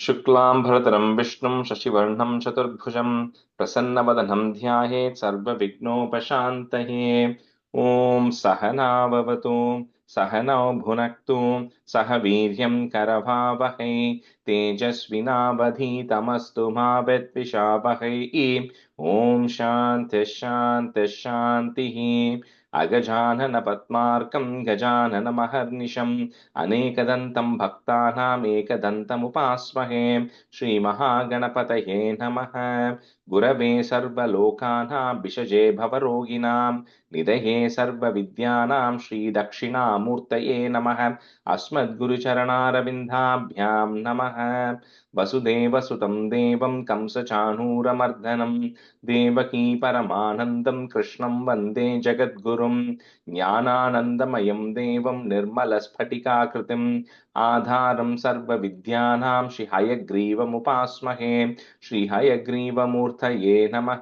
शुक्लांभरधरं विष्णुं शशिवर्णं चतुर्भुजं प्रसन्नवदनं ध्यायेत् सर्वविघ्नोपशान्तये। ॐ सहना भवतु सहनौ भुनक्तु सह वीर्यं करवावहै तेजस्विनावधीतमस्तु मा विद्विषावहै। ॐ शान्तिः शान्तिः शान्तिः। अगजानन पद्मार्कं गजाननमहर्निशम् अनेकदन्तं भक्तानाम् एकदन्तमुपास्महे। श्रीमहागणपतये नमः। गुरवे सर्वलोकानां विषजे भवरोगिणां निधये सर्वविद्यानां श्रीदक्षिणामूर्तये नमः। अस्मद्गुरुचरणारविन्दाभ्यां नमः। वसुदेवसुतं देवं कंसचाणूरमर्दनं देवकी परमानन्दं कृष्णं वन्दे जगद्गुरुं। ज्ञानानन्दमयं देवं निर्मलस्फटिकाकृतिम् आधारं सर्वविद्यानां श्रीहयग्रीवमुपास्महे। श्रीहयग्रीवमूर्तये नमः।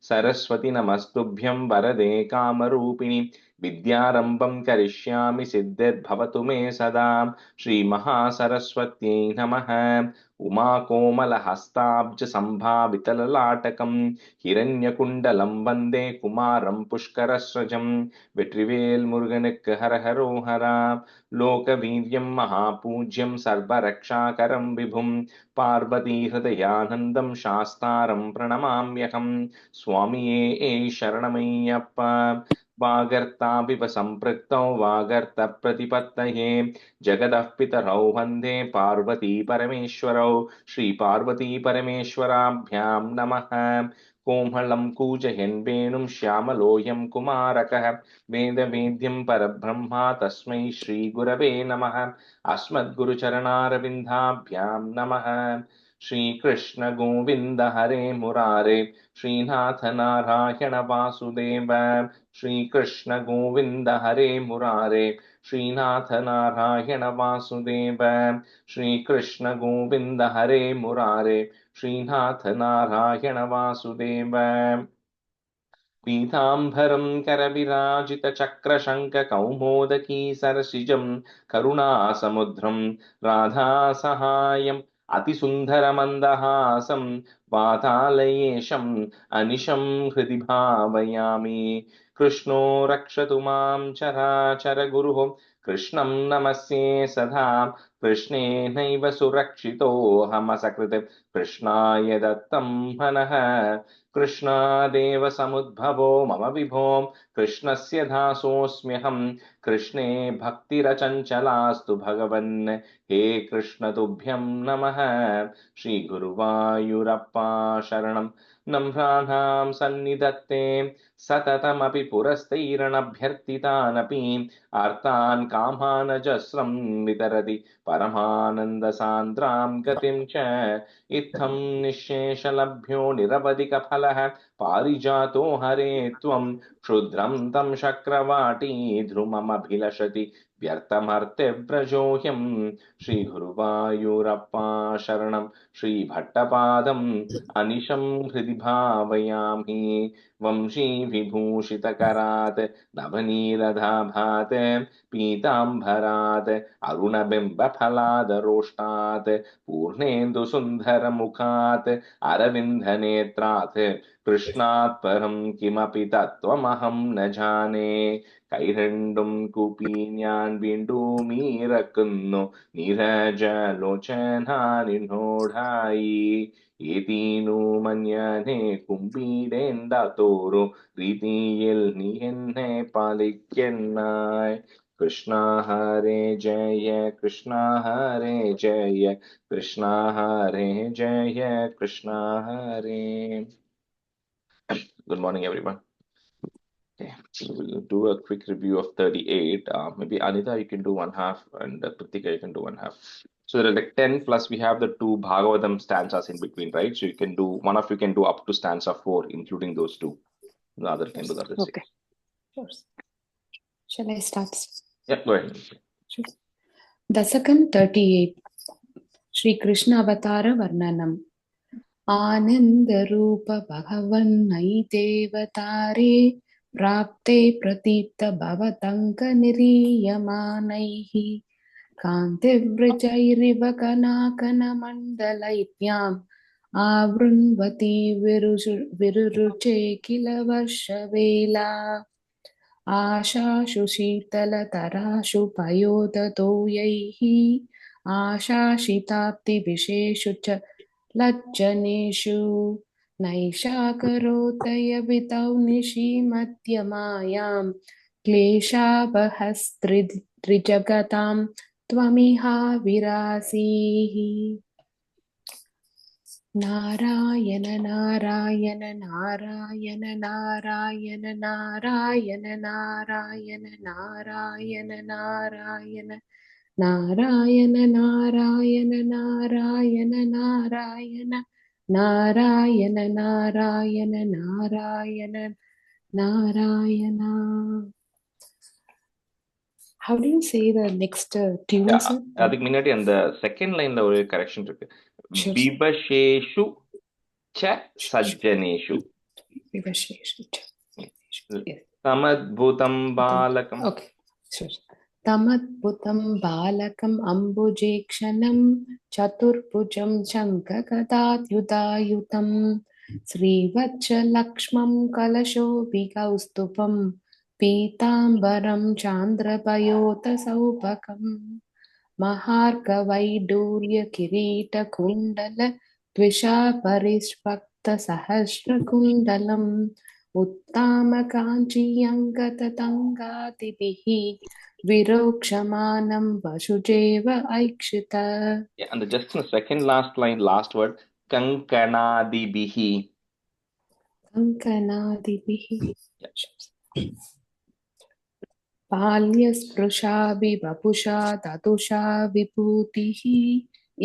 सरस्वती नमस्तुभ्यं वरदे कामरूपिणि विद्यारम्भं करिष्यामि सिद्धिर्भवतु मे सदा। श्रीमहासरस्वत्यै नमः। उमाकोमलहस्ताब्जसम्भावितललाटकं हिरण्यकुण्डलं वन्दे कुमारं पुष्करस्रजं। வெற்றிவேல் முருகனுக்கு ஹரஹரோஹரா. லோகவீர்யம் மகாபூஜ்யம் சர்வரக்ஷாகரம் விபும் பார்வதி ஹிருதயானந்தம் சாஸ்தாரம் பிரணமாம்யகம். சுவாமியே சரணமையப்பா. वागर्ताविव सम्पृक्तौ वागर्त प्रतिपत्तये जगतः पितरौ वन्दे पार्वती परमेश्वरौ। श्री पार्वती परमेश्वराभ्यां नमः। कोमलं कूजयन् वेणुं श्यामलोऽयं कुमारकः वेदवेद्यं परब्रह्मा तस्मै श्रीगुरवे नमः। अस्मद्गुरुचरणारविन्दाभ्यां नमः। श्रीकृष्ण गोविन्द हरे मुरारे श्रीनाथ नारायण वासुदेव। श्रीकृष्ण गोविन्द हरे मुरारे श्रीनाथ नारायण वासुदेव। श्रीकृष्ण गोविन्द हरे मुरारे श्रीनाथ नारायण वासुदेव। पीताम्बरं करविराजितचक्रशङ्खकौमोदकी सरसिजं करुणासमुद्रं राधासहायम् अतिसुन्दरमन्दहासं वातालयेशम् अनिशं हृदि भावयामि। कृष्णो रक्षतु मां चराचरगुरुः कृष्णं नमस्ये सदा। कृष्णेनैव सुरक्षितोऽहमसकृत् कृष्णाय दत्तं मनः। कृष्णादेव समुद्भवो मम विभो कृष्णस्य दासोऽस्म्यहम्। कृष्णे भक्तिरचञ्चलास्तु भगवन् हे कृष्ण तुभ्यं नमः। श्रीगुरुवायूरप्पा शरणं नम्राणां सन्निधत्ते सततमपि पुरस्तैरणभ्यर्थितानपि आर्तान् कामानजस्रं वितरति परमानन्दसान्द्रां गतिं च। इत्थं निःशेषलभ्यो निरवधिकफलः पारिजातो हरे त्वं क्षुद्रं तं शक्रवाटी ध्रुममभिलषति व्यर्थमर्त्यव्रजोऽयम्। श्रीगुरुवायूरप्पा शरणं श्रीभट्टपादम् अनिशं हृदि भावयामि। वंशीविभूषितकरात् नवनीरदाभात् पीताम्बरात् अरुणबिम्बफलादरोष्टात् पूर्णेन्दुसुन्दरमुखात् अरविन्दनेत्रात् कृष्णात् परं किमपि तत्त्वमहं न जाने। കൈരണ്ടും കൂപ്പി ഞാൻ വീണ്ടും ഇറക്കുന്നു നീരജലോചനാനിന്നോടായി. ഏതീനു മഞ്ഞനെ കുമ്പിടേണ്ടാത്തോരു രീതിയിൽ നീ എന്നെ പാലിക്കണായി. കൃഷ്ണ ഹരേ ജയ കൃഷ്ണ ഹരേ ജയ കൃഷ്ണ ഹരേ ജയ കൃഷ്ണ ഹരേ. Good morning, everyone. Okay, so we'll do a quick review of 38. Maybe Anita, you can do one half, and Pritika, you can do one half. So there are like 10 plus we have the two Bhagavatam stanzas in between, right? So you can do, one of you can do up to stanza 4, including those two. The other can do the other 6. Okay. Sure. Shall I start? Yeah, go ahead. Sure. Dasakam 38. Shri Krishna Avatara Varnanam. Ananda Rupa Bhagavan Naidevatare प्राप्ते प्रतीप्त भवतंक निरीयमानैः कान्तिव्रजैरिव कनाकनमण्डलैत्याम् आवृण्वती विरुरुचे किल वर्षवेला आशाशु शीतलतराशु पयोदतो यैः आशाशिताप्तिविशेषु च लज्जनेषु नैषा करोतयवितौ निशीमद्यमायां क्लेशावहस्त्रिजगतां त्वमिहा विरासीः Narayana Narayana Narayana Narayana Narayana Narayana Narayana Narayana Narayana Narayana Narayana Narayana Narayana Narayana Narayana narayana. How do you say the next tune, Yeah, sir? அதுக்கு முன்னாடி அந்த second லைன்ல ஒரு correction இருக்கு. Sure. விபஷேஷு ச சஜ்ஜனேஷு. Vivasheshu. Yes. சமத்புதம் பாலகம். Okay, sure. तमद्भुतं बालकम् अम्बुजेक्षणं चतुर्भुजं शङ्खगदायुधायुतं श्रीवत्सलक्ष्मं कलशोभिकौस्तुभं पीताम्बरं चान्द्रपयोतसौभगम् महार्कवैडूर्यकिरीटकुण्डल द्विषा परिष्पक्तसहस्रकुण्डलम् उत्तामकाञ्चीयङ्गततङ्गादिभिः विरोक्षमानं वसुजेव ऐक्षित. Yeah, and just in the second last line, last word, kankanadibihi. कङ्कणादिभिः Yeah. बाल्यस्पृशाभिवपुषा ददुषा विभूतिः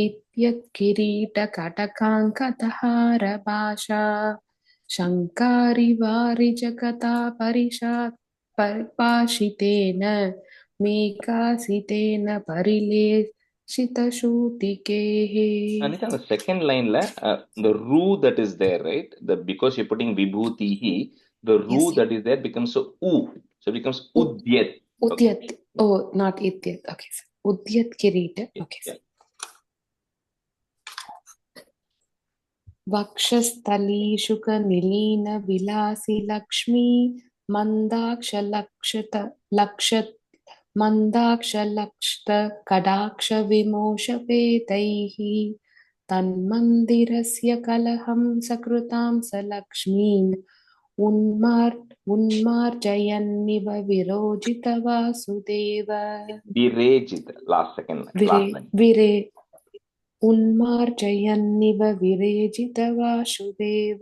इत्यत्किरीटकटकाङ्कतहारभाषा शङ्कारिवारिजगता परिपाशितेन मेकासितेन परिलेशितशूतिकेः. And on the second line, the ru that is there, right? Because you're putting vibhutihi, the ru Yes. that is there becomes so u. So it becomes udyat. Udyat. Okay. Oh, not idyat. Okay, sir. Udyat kirita. Okay, sir. वक्षस्थलीशुकनिलीन विलासि Lakshmi मन्दाक्षलक्षित कडाक्ष विमोषपेतैः तन्मन्दिरस्य कलहं सकृतां स लक्ष्मीन् उन्मार्जयन्निव विरोजित Vasudev. Virejit, last second. उन्मार्जयन्निव विरेजित Vasudev.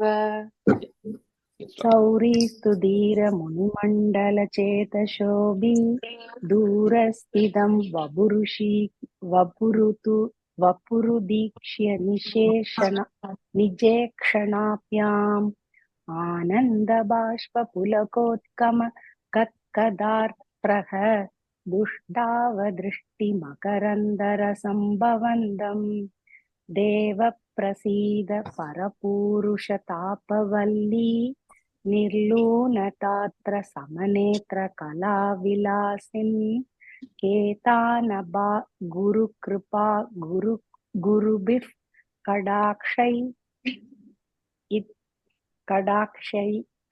सौरीस्तुधीरमुनिमण्डलचेतशोभि दूरस्थितं वपुरुदीक्ष्य निजेक्षणाभ्याम् आनन्दबाष्पपुलकोत्कम कत्कदार्प्रह दुष्टावदृष्टिमकरन्दरसम्भवन्दम् देवप्रसीद परपूरुषतापवल्ली निर्लूनतात्र समनेत्र कलाविलासिन् केतानबा Gurukripa गुरुभिः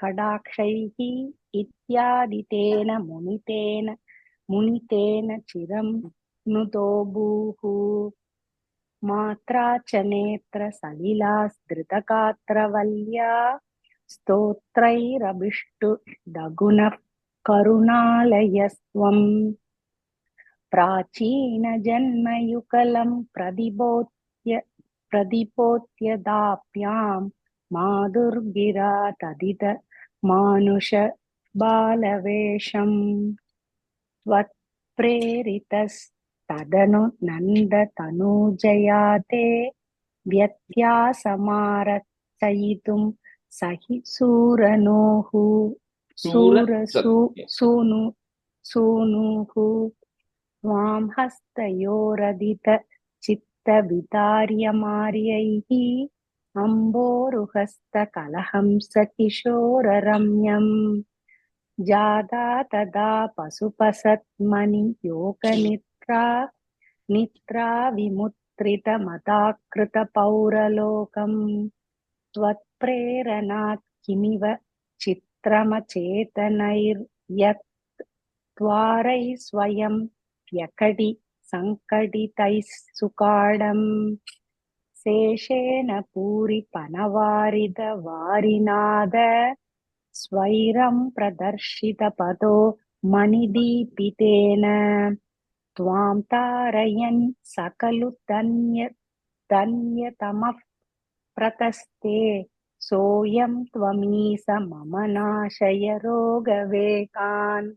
कडाक्षैः इत्यादितेन मुनितेन चिरं नुतो भूः मात्रा च नेत्र सलिलास्धृतगात्रवल्या स्तोत्रैरभिष्टु दगुनः करुणालयस्त्वम् प्राचीनजन्मयुगलं प्रदिपोत्यदाप्यां माधुर्गिरा तदित मानुष बालवेषम् त्वत्प्रेरितस्तदनु नन्दतनूजयाते व्यत्यासमारचयितुं सहि सूरनोः सूनुः त्वां हस्तयोरदित चित्तवितार्यमार्यैः अम्बोरुहस्तकलहंस किशोररम्यम् जादा तदा पशुपसत्मनि योगनिद्रा निद्रा विमुत्रितमदाकृतपौरलोकम् त्वत्प्रेरणात् किमिव चित्रमचेतनैर्यत् द्वारैः स्वयं व्यकटि सङ्कटितैः सुकाडम् शेषेण पूरिपनवारिदवारिनाद स्वैरं प्रदर्शितपदो मणिदीपितेन त्वां तारयन् सकलु धन्यतमः प्रतस्ते सोऽयं त्वमीश मम नाशय रोगवेगान्.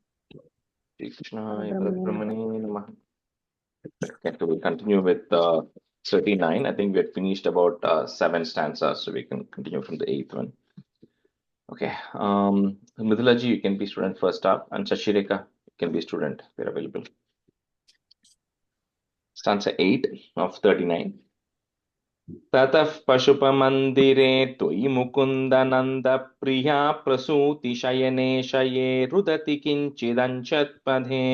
Shri Krishnaya Parabrahmane Namaha. Okay, so we'll continue with 39. I think we had finished about 7 stanzas, so we can continue from the 8th one. Okay, Mithulaji, you can be student first up, and Shashireka, you can be student. We're available. Stanza 8 of 39. ततः पशुपमन्दिरे त्वयि मुकुन्दनन्दप्रिया प्रसूतिशयने शये रुदति किञ्चिदञ्चत्पदे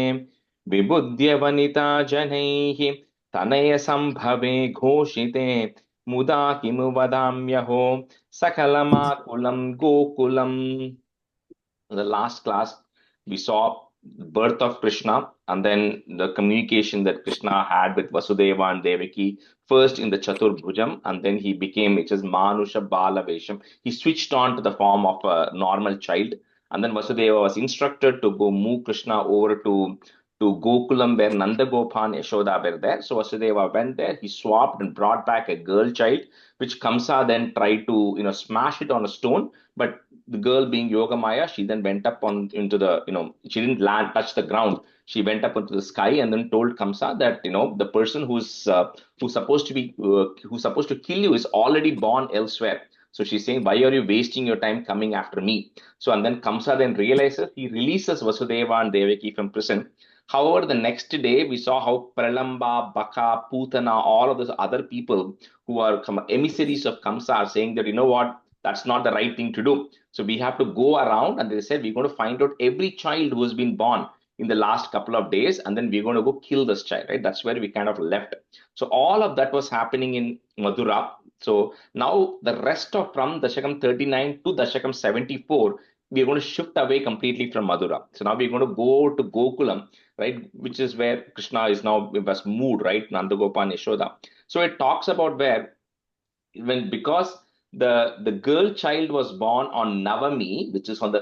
विबुध्य वनिता जनैः तनयसम्भवे घोषिते मुदा किमु वदाम्यहो सकलमाकुलं गोकुलम्. In the last class, we saw the birth of Krishna and then the communication that Krishna had with Vasudeva and Devaki, first in the Chaturbhujam, and then he became, which is Manusha Bala Vesham. He switched on to the form of a normal child, and then Vasudeva was instructed to go move Krishna over to Gokulam, where Nanda Gopa and Yashoda were there. So Vasudeva went there, he swapped and brought back a girl child, which Kamsa then tried to smash it on a stone, but the girl being Yogamaya, she then went up into the, she didn't touch the ground. She went up into the sky and then told Kamsa that, the person who's supposed to kill you is already born elsewhere. So she's saying, why are you wasting your time coming after me? So, and then Kamsa then realizes, he releases Vasudeva and Devaki from prison. However, the next day we saw how Pralamba, Baka, Putana, all of those other people who are emissaries of Kamsa are saying that, what, that's not the right thing to do. So we have to go around, and they said, we're going to find out every child who has been born in the last couple of days, and then we're going to go kill this child, right? That's where we kind of left. So all of that was happening in Madura. So now the rest of from Dashakam 39 to Dashakam 74, we're going to shift away completely from Madura. So now we're going to go to Gokulam, right? Which is where Krishna is now was moved, right? Nanda Gopa and Yashoda. So it talks about where because the girl child was born on Navami, which is on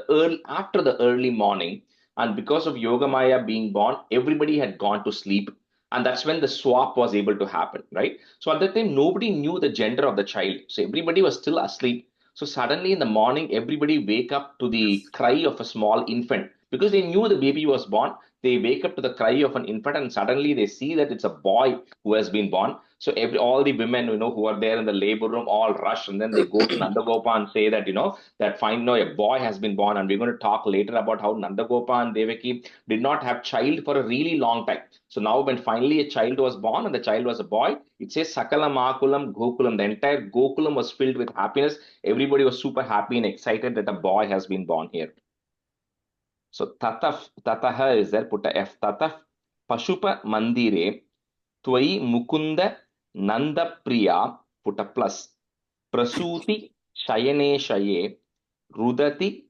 after the early morning, and because of Yogamaya being born, everybody had gone to sleep, and that's when the swap was able to happen, right? So at that time, nobody knew the gender of the child, so everybody was still asleep. So suddenly in the morning, everybody wake up to the cry of a small infant because they knew the baby was born. They wake up to the cry of an infant, and suddenly they see that it's a boy who has been born. So all the women, who are there in the labor room all rush, and then they go to Nandagopa and say that, that fine, a boy has been born. And we're going to talk later about how Nandagopa and Devaki did not have child for a really long time. So now when finally a child was born and the child was a boy, it says Sakala Makulam Gokulam. The entire Gokulam was filled with happiness. Everybody was super happy and excited that a boy has been born here. So Tataha is there, put a F. Tataf Pashupa Mandire Twai Mukunda Nanda Priya, put a plus. Prasuti Shayane Shaye Rudati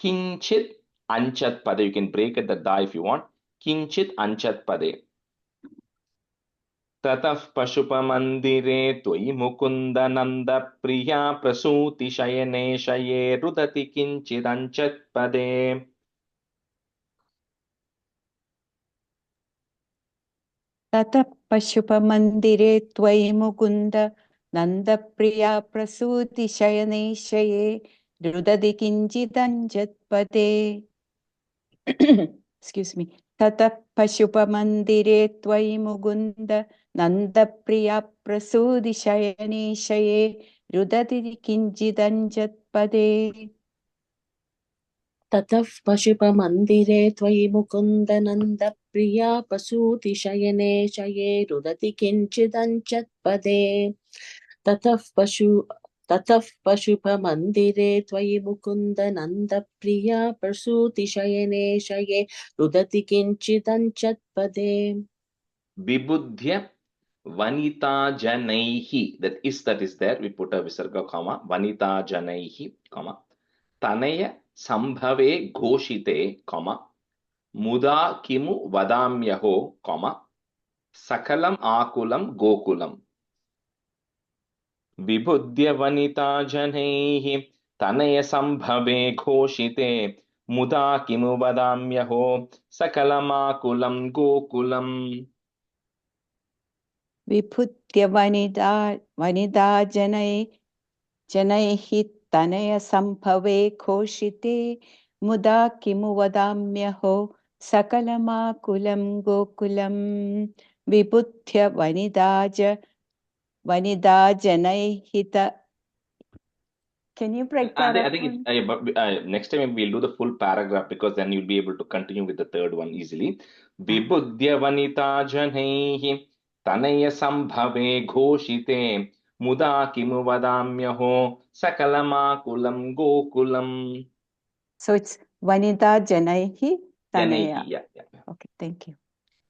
Kinchit Anchat Pade. You can break at the da if you want. Kinchit Anchat Pade. Tataf Pashupa Mandire Twai Mukunda Nanda Priya Prasuti Shayane Shaye Rudati Kinchit Anchat Pade. ततः पशुपमन्दिरे त्वयि Mukunda नन्दप्रिया प्रसूतिशयने शये रुदति किञ्चिदञ्जत्पदे. Excuse me. ततः पशुपमन्दिरे त्वयि मुकुन्द नन्दप्रिया प्रसूतिशयने शये रुदति किञ्चिदञ्जत्पदे. ततः पशुपमन्दिरे त्वयि मुकुन्द नन्दप्रिया प्रसूतिशयने शये रुदति किञ्चिदञ्चत्पदे. ततः पशुपमन्दिरे त्वयि Mukunda नन्दप्रिया प्रसूतिशयने शये रुदति किञ्चिदञ्चत्पदे. Vibudhya Vanita Janaihi. That is there. We put a visarga comma. Vanita Janaihi, comma. Tanaya Sambhave Ghoshite, comma. Muda Kimu Vadamyaho, comma. Sakalam Akulam Gokulam. Vibudhya Vanita Janaihi. Tanaya Sambhave Ghoshite. Muda Kimu Vadamyaho. Sakalam Akulam Gokulam. विभुत्य वनिता जनैः तनय संभवे घोषिते मुदा किमु वदाम्यहो सकलमाकुलं गोकुलं विभुत्य वनिता जनैः. Can you break that up? I think next time we'll do the full paragraph, because then you'll be able to continue with the third one easily. Vibudhya vanita janaihi tanaya sambhave ghoshite muda kimu vadamyaho sakalamakulam gokulam. So it's vanita janaihi tanaya. Yeah. Okay, thank you.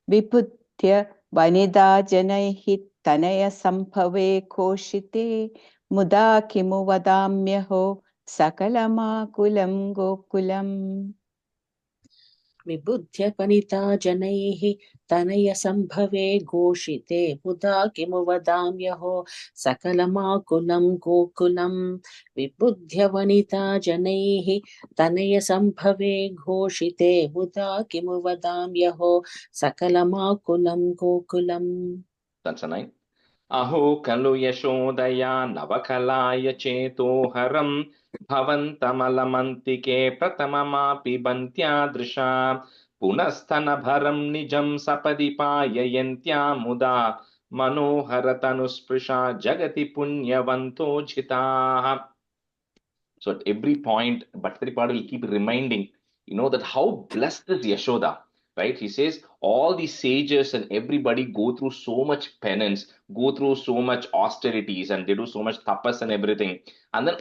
Vibudhya vanita janaihi tanaya sambhave ghoshite muda kimu vadamyaho sakalamakulam gokulam. विबुध्य वनिता जनैः तनय संभवे घोषिते मुदा किमु वदाम्यहो सकलमाकुलं गोकुलं विबुध्य वनिता जनैः तनय संभवे घोषिते मुदा किमु वदाम्यहो सकलमाकुलं गोकुलम्. That's a 9. Aho kalu yashodaya navakalaya chetoharam bhavantamalαμantike pratamamapi bantyadrisha punasthanabharam nijam sapadipayayantya muda manoharatanusprusha jagati punyavanto jitaha. So at every point, Bhattacharya will keep reminding, that how blessed is Yashoda, right? He says all these sages and everybody go through so much penance, go through so much austerities, and they do so much tapas and everything. And then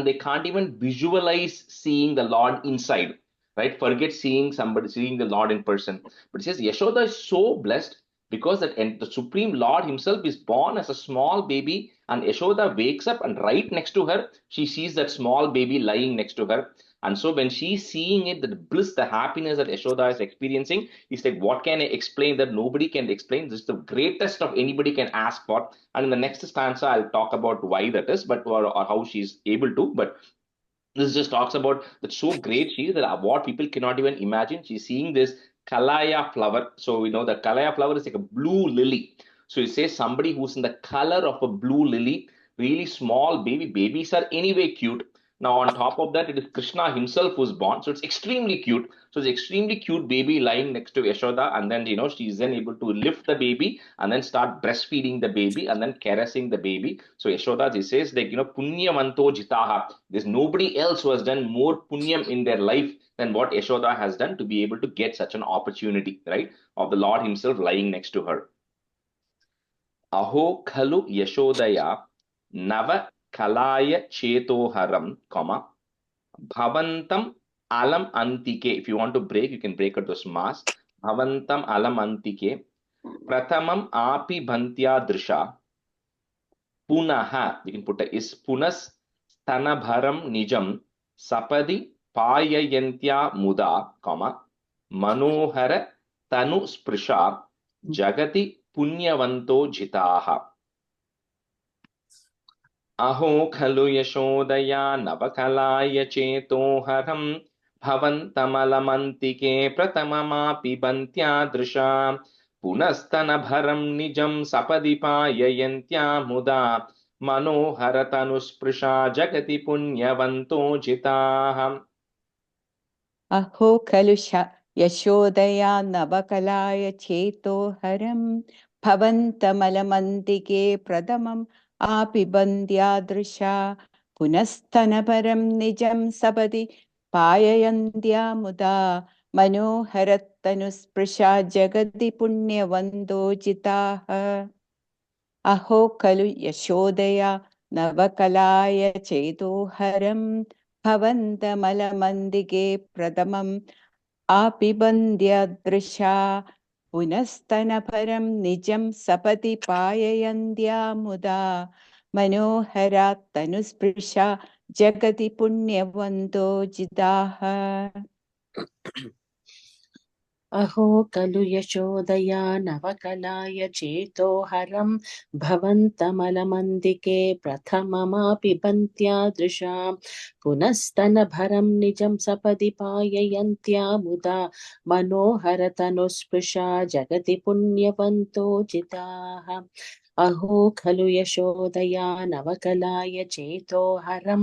they can't even visualize seeing the Lord inside, right? Forget seeing the Lord in person. But he says Yashoda is so blessed because the Supreme Lord himself is born as a small baby, and Yashoda wakes up, and right next to her, she sees that small baby lying next to her. And so when she's seeing it, the bliss, the happiness that Yashoda is experiencing, is like, what can I explain that nobody can explain? This is the greatest of anybody can ask for. And in the next stanza, I'll talk about why that is, or how she's able to. But this just talks about that so great she is that what people cannot even imagine. She's seeing this Kalaya flower. So we know that Kalaya flower is like a blue lily. So it says somebody who's in the color of a blue lily, really small baby. Babies are anyway cute. Now on top of that, it is Krishna himself who's born. So it's extremely cute. So it's extremely cute baby lying next to Yashoda, and then she's then able to lift the baby and then start breastfeeding the baby and then caressing the baby. So Yashoda, she says, like, punyavanto jitaha. There's nobody else who has done more punyam in their life than what Yashoda has done to be able to get such an opportunity, right? Of the Lord himself lying next to her. Aho khalu Yashodaya nava kalaya chetoharam, comma, bhavantam alam antike. If you want to break, you can break it to smas. Bhavantam alam antike pratamam api bhantya drisha punaha. We can put a is punas stanabharam nijam sapadi payayantya muda, comma, manohara tanu sprisha jagati punyavanto jitaha. Aho khalu yashodaya navakalaya chetoharam bhavantamalαμantike pratamamapi bantya drisha punasthanabharam nijam sapadipayayantya muda manoharatanusprusha jagati punyavanto jitaha. Aho khalu yashodaya navakalaya chetoharam bhavantamalαμantike pratamam apibandhyadrisha punastanaparam nijam sapadi payayandya muda manoharattanusprisha jagati punyavanto jitaha. Aho khalu yashodaya navakalaya chetoharam bhavantamalαμantike pratamam apibandhyadrisha पुनस्तनपरं निजं सपदि पाययन्त्या मुदा मनोहरात् तनुस्पृशा जगति पुण्यवन्तो जिताः। अहो खलु यशोदया नवकलाय चेतोहरं भवन्तमलमन्दिके प्रथममापि बन्त्यादृशां पुनस्तनभरं निजं सपदि पाययन्त्या मुदा मनोहरतनुस्पृशा जगति पुण्यवन्तो जिताः। अहो खलु यशोदया नवकलाय चेतोहरं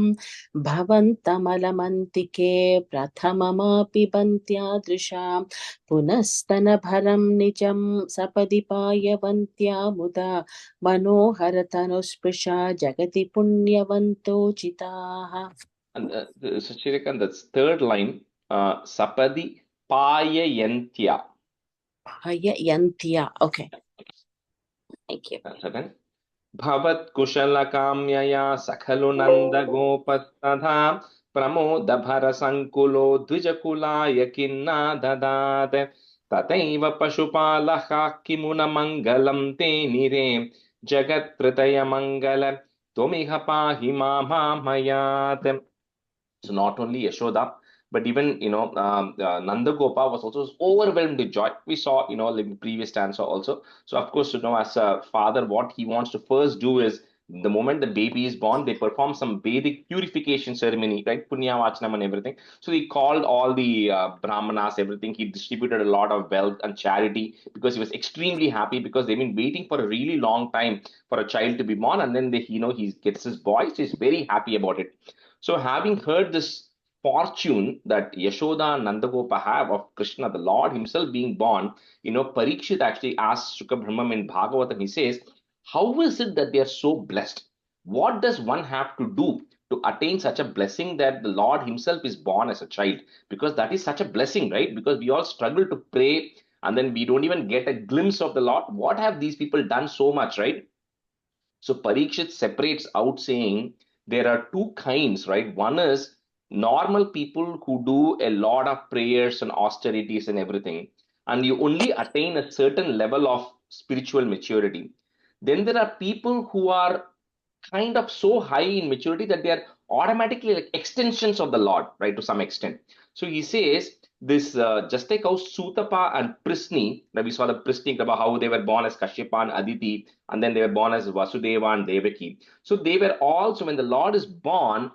भवन्तमलमन्तिके प्रथममापि बन्त्यादृशां पुनस्तनभरं निजं सपदि पायवन्त्या मुदा मनोहरतनुस्पृशा जगति पुण्यवन्तो जिताः। And so Shirikan, that's third line, sapadi payayantya. Payayantya. Okay. Thank you. Second. Bhavat kushala-kamyaya sakhalu nanda gopastadha pramodabhara sankulo dvijakulaya kinna dadate tataiva pashupalaha kimuna mangalam te nire jagat pritaya mangala tomiha pahi mamayat. So not only Yashoda, but even Nanda Gopa was also overwhelmed with joy. We saw like the previous stanza also. So of course, as a father, what he wants to first do is the moment the baby is born, they perform some Vedic purification ceremony, right? Punya Vachanam and everything. So he called all the Brahmanas, everything. He distributed a lot of wealth and charity because he was extremely happy because they've been waiting for a really long time for a child to be born, and then he gets his boy. So he's very happy about it. So having heard this fortune that Yashoda and Nandagopa have of Krishna, the Lord himself being born, Parikshit actually asks Shuka Brahmam in Bhagavatam, he says, how is it that they are so blessed? What does one have to do to attain such a blessing that the Lord himself is born as a child? Because that is such a blessing, right? Because we all struggle to pray and then we don't even get a glimpse of the Lord. What have these people done so much, right? So Parikshit separates out saying there are two kinds, right? One is normal people who do a lot of prayers and austerities and everything, and you only attain a certain level of spiritual maturity. Then there are people who are kind of so high in maturity that they are automatically like extensions of the Lord, right, to some extent. So he says this just like how Sutapa and Prisni, that we saw the Prisni about how they were born as Kashyapa and Aditi, and then they were born as Vasudeva and Devaki. So they were also, when the Lord is born,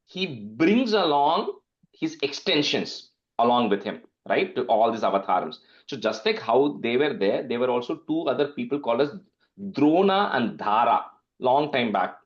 he brings along his extensions along with him, right, to all these avatars. So just like how they were there, there were also two other people called as Drona and Dhara, long time back.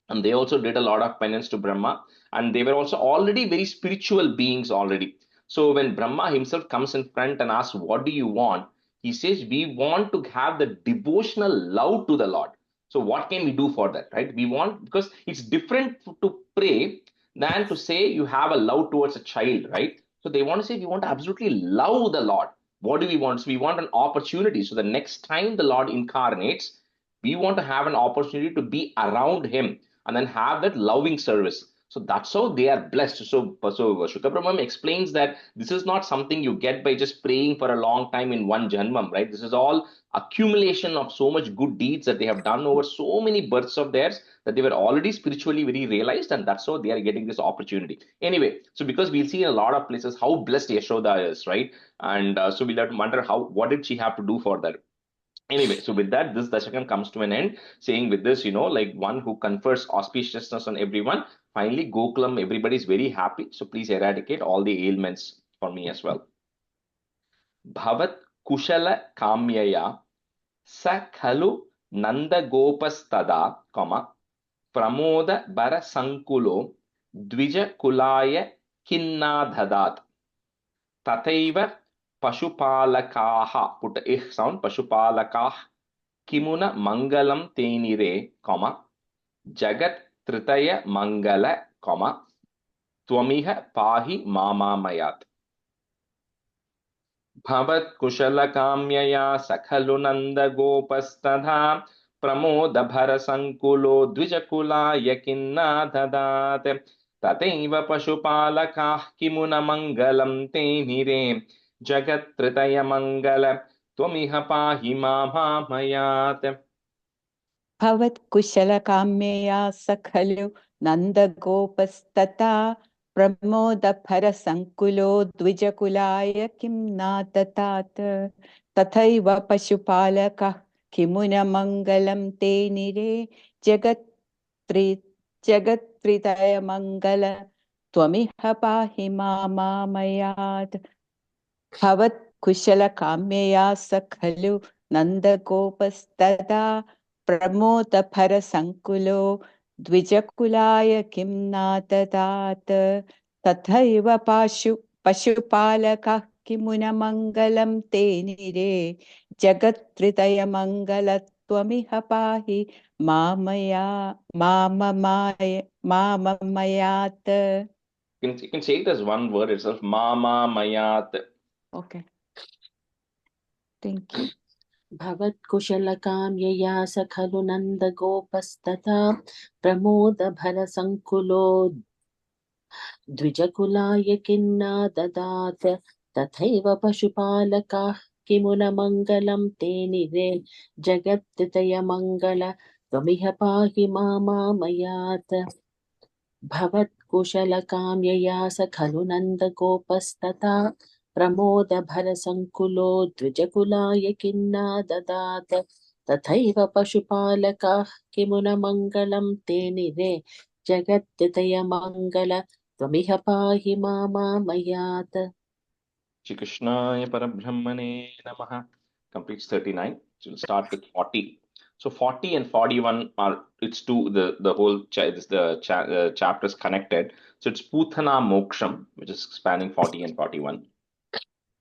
And they also did a lot of penance to Brahma, and they were also already very spiritual beings already. So when Brahma himself comes in front and asks, what do you want? He says, we want to have the devotional love to the Lord. So what can we do for that, right? We want, because it's different to pray than to say you have a love towards a child, right? So they want to say we want to absolutely love the Lord. What do we want? So we want an opportunity. So the next time the Lord incarnates, we want to have an opportunity to be around him and then have that loving service. So that's how they are blessed. So Shuka Brahmam explains that this is not something you get by just praying for a long time in one janmam, right? This is all accumulation of so much good deeds that they have done over so many births of theirs, that they were already spiritually very realized, and that's how they are getting this opportunity. Anyway, so because we'll see in a lot of places how blessed Yashoda is, right? And so we'll have to wonder what did she have to do for that? Anyway, so with that, this Dashakam comes to an end, saying with this, like one who confers auspiciousness on everyone. Finally, Gokulam, everybody is very happy. So please eradicate all the ailments for me as well. Bhavat Kushala Kamyaya Sakhalu Nanda Gopastada, Pramoda Bara Sankulo Dvija Kulaya Kinna Dhadat Tataiva Pashupalakaha, put a ich sound, Pashupalakah, Kimuna Mangalam Tenire, Jagat Tritaya Mangala, Twamiha Pahi Mama Mayat. Bhavat Kushala Kamyaya Sakhalu Nanda Gopastadha Pramoda Bhara Sankulo Dvijakula Yakinna Dhadat Tataiva Pashupalakah Kimuna Mangalam Tenire Jagat Tritaya Mangala त्वमिह पाहि मामामयात् भवत्कुशलकाम्यया स खलु नन्दगोपस्तथा प्रमोदभरसङ्कुलो द्विजकुलाय किं नाददात् तथैव पशुपालकः किमुनमङ्गलं ते निरे जगत्त्रितयमङ्गल त्वमिह पाहि मामामयात् भवत्कुशलकाम्यया स खलु नन्दगोपस्तदा प्रमोदभरसङ्कुलो द्विजकुलाय किं नाददात् तथैव पशुपालकः किमुनमङ्गलं ते निरे जगत्त्रितयमङ्गलत्वमिह पाहि माममयात्. You can say it as one word itself, मामामयात्. Okay. Thank you. भवत्कुशलकाम्यया स खलु नन्दगोपस्तथा प्रमोदभरसङ्कुलो द्विजकुलाय किन्ना ददात् तथैव पशुपालकाः किमुनमङ्गलं ते निरे जगत्तितयमङ्गल त्वमिह पाहि मामामयात् भवत्कुशलकाम्यया स खलु नन्दगोपस्तथा प्रमोदभरसङ्कुलो द्विजकुलाय किन्ना ददात् तथैव पशुपालकाः किमुनमङ्गलं ते निरे जगत्तितयमङ्गल त्वमिह पाहि मामामयात्. Shri Krishnaya Parabrahmane Namaha. Completes 39. So we'll start with 40. So 40 and 41 are, it's two, the whole chapter is connected. So it's Putana Moksham, which is spanning 40 and 41.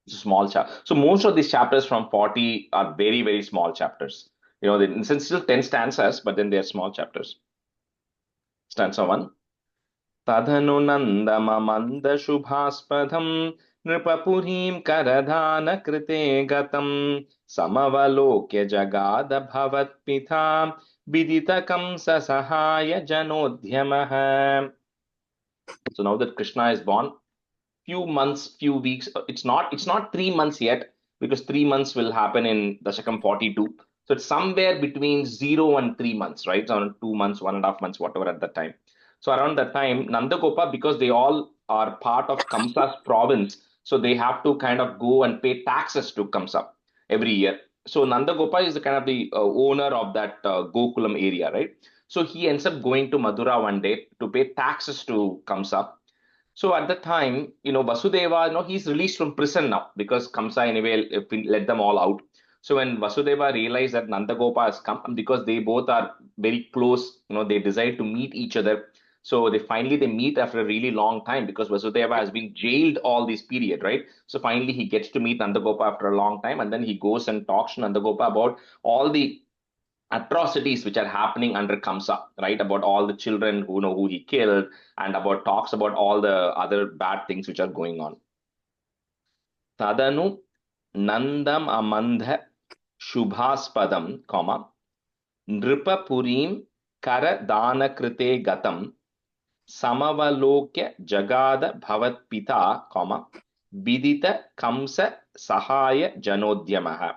It's a small chapter. So most of these chapters from 40 are very, very small chapters. You know, in sense still 10 stanzas, but then they're small chapters. Stanza 1. Tadhanu nandamamanda shubhaspadham nripapurim karadhana krite gatam samavalokya jagada bhavatpitha viditakam sasahaya janodhyamah. So now that Krishna is born, few months, few weeks, it's not 3 months yet, because 3 months will happen in Dasakam 42. So it's somewhere between 0 and 3 months, right? So around 2 months, 1.5 months, whatever at that time. So around that time, Nandagopa, because they all are part of Kamsa's province, so they have to kind of go and pay taxes to Kamsa every year. So Nandagopa is the kind of the owner of that Gokulam area, right? So he ends up going to Madura one day to pay taxes to Kamsa. So at the time, Vasudeva, he's released from prison now because Kamsa anyway let them all out. So when Vasudeva realized that Nandagopa has come, because they both are very close, they decide to meet each other. So they meet after a really long time, because Vasudeva has been jailed all this period, right? So finally he gets to meet Nandagopa after a long time, and then he goes and talks to Nandagopa about all the atrocities which are happening under Kamsa, right? About all the children who he killed, and talks about all the other bad things which are going on. Tadanu nandam amandha shubhaspadam, nripapurim kara dana krite gatam samavalokya jagada bhavatpita, vidita kamsa sahaya janodhyamaha.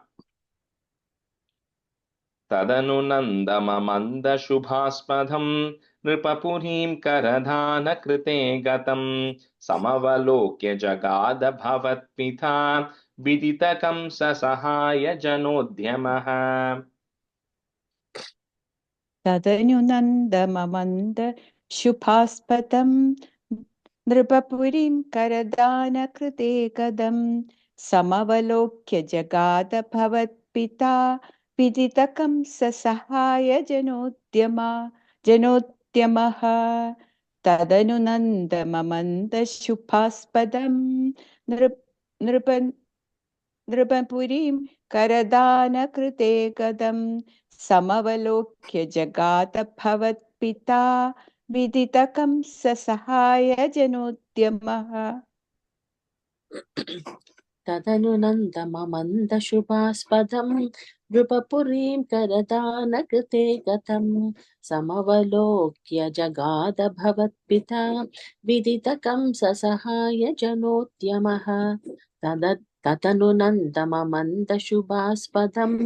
Tadanu nandamamanda shubhaspadham nripapurim karadhana krite gatam samavalokya jagada bhavatpitha vidita kamsa sahaya janodhyamaha. Tadanu nandamamanda shubhaspadam nripapurim karadhana krite gadam samavalokya jagada bhavatpita viditakam sasahaya janodhyamaha. Tadanu nandamamanda shubhaspadam nripapurim karadhana krite gadam samavalokkya jagata bhavatpita viditakam sasahaya janodhyamaha. तदनु नन्दममन्दशुभास्पदं नृपपुरीं करदानकृते गतं समवलोक्य जगाद भवत्पिता विदितकं ससहाय जनोद्यमः ततनु नन्दममन्दशुभास्पदम्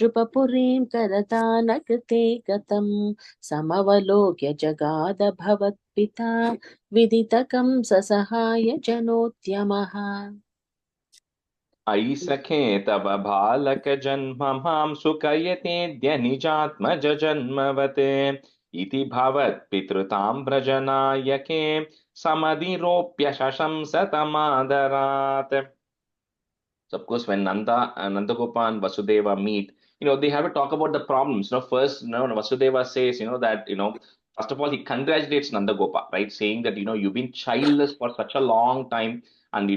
नृपपुरीं करदानकृते गतम् समवलोक्य जगाद भवत्पिता विदितकं ससहाय जनोद्यमः अयि सखे तव बालक जन्म मां सुकयतेऽद्य निजात्मज जन्मवत् इति भवत् पितृतां व्रजनायके समधिरोप्य शशंस तमादरात्. So of course, when Nandagopal and Vasudeva meet, they have to talk about the problems. First, Vasudeva says, that, first of all, he congratulates Nandagopal, right? Saying that, you've been childless for such a long time. And,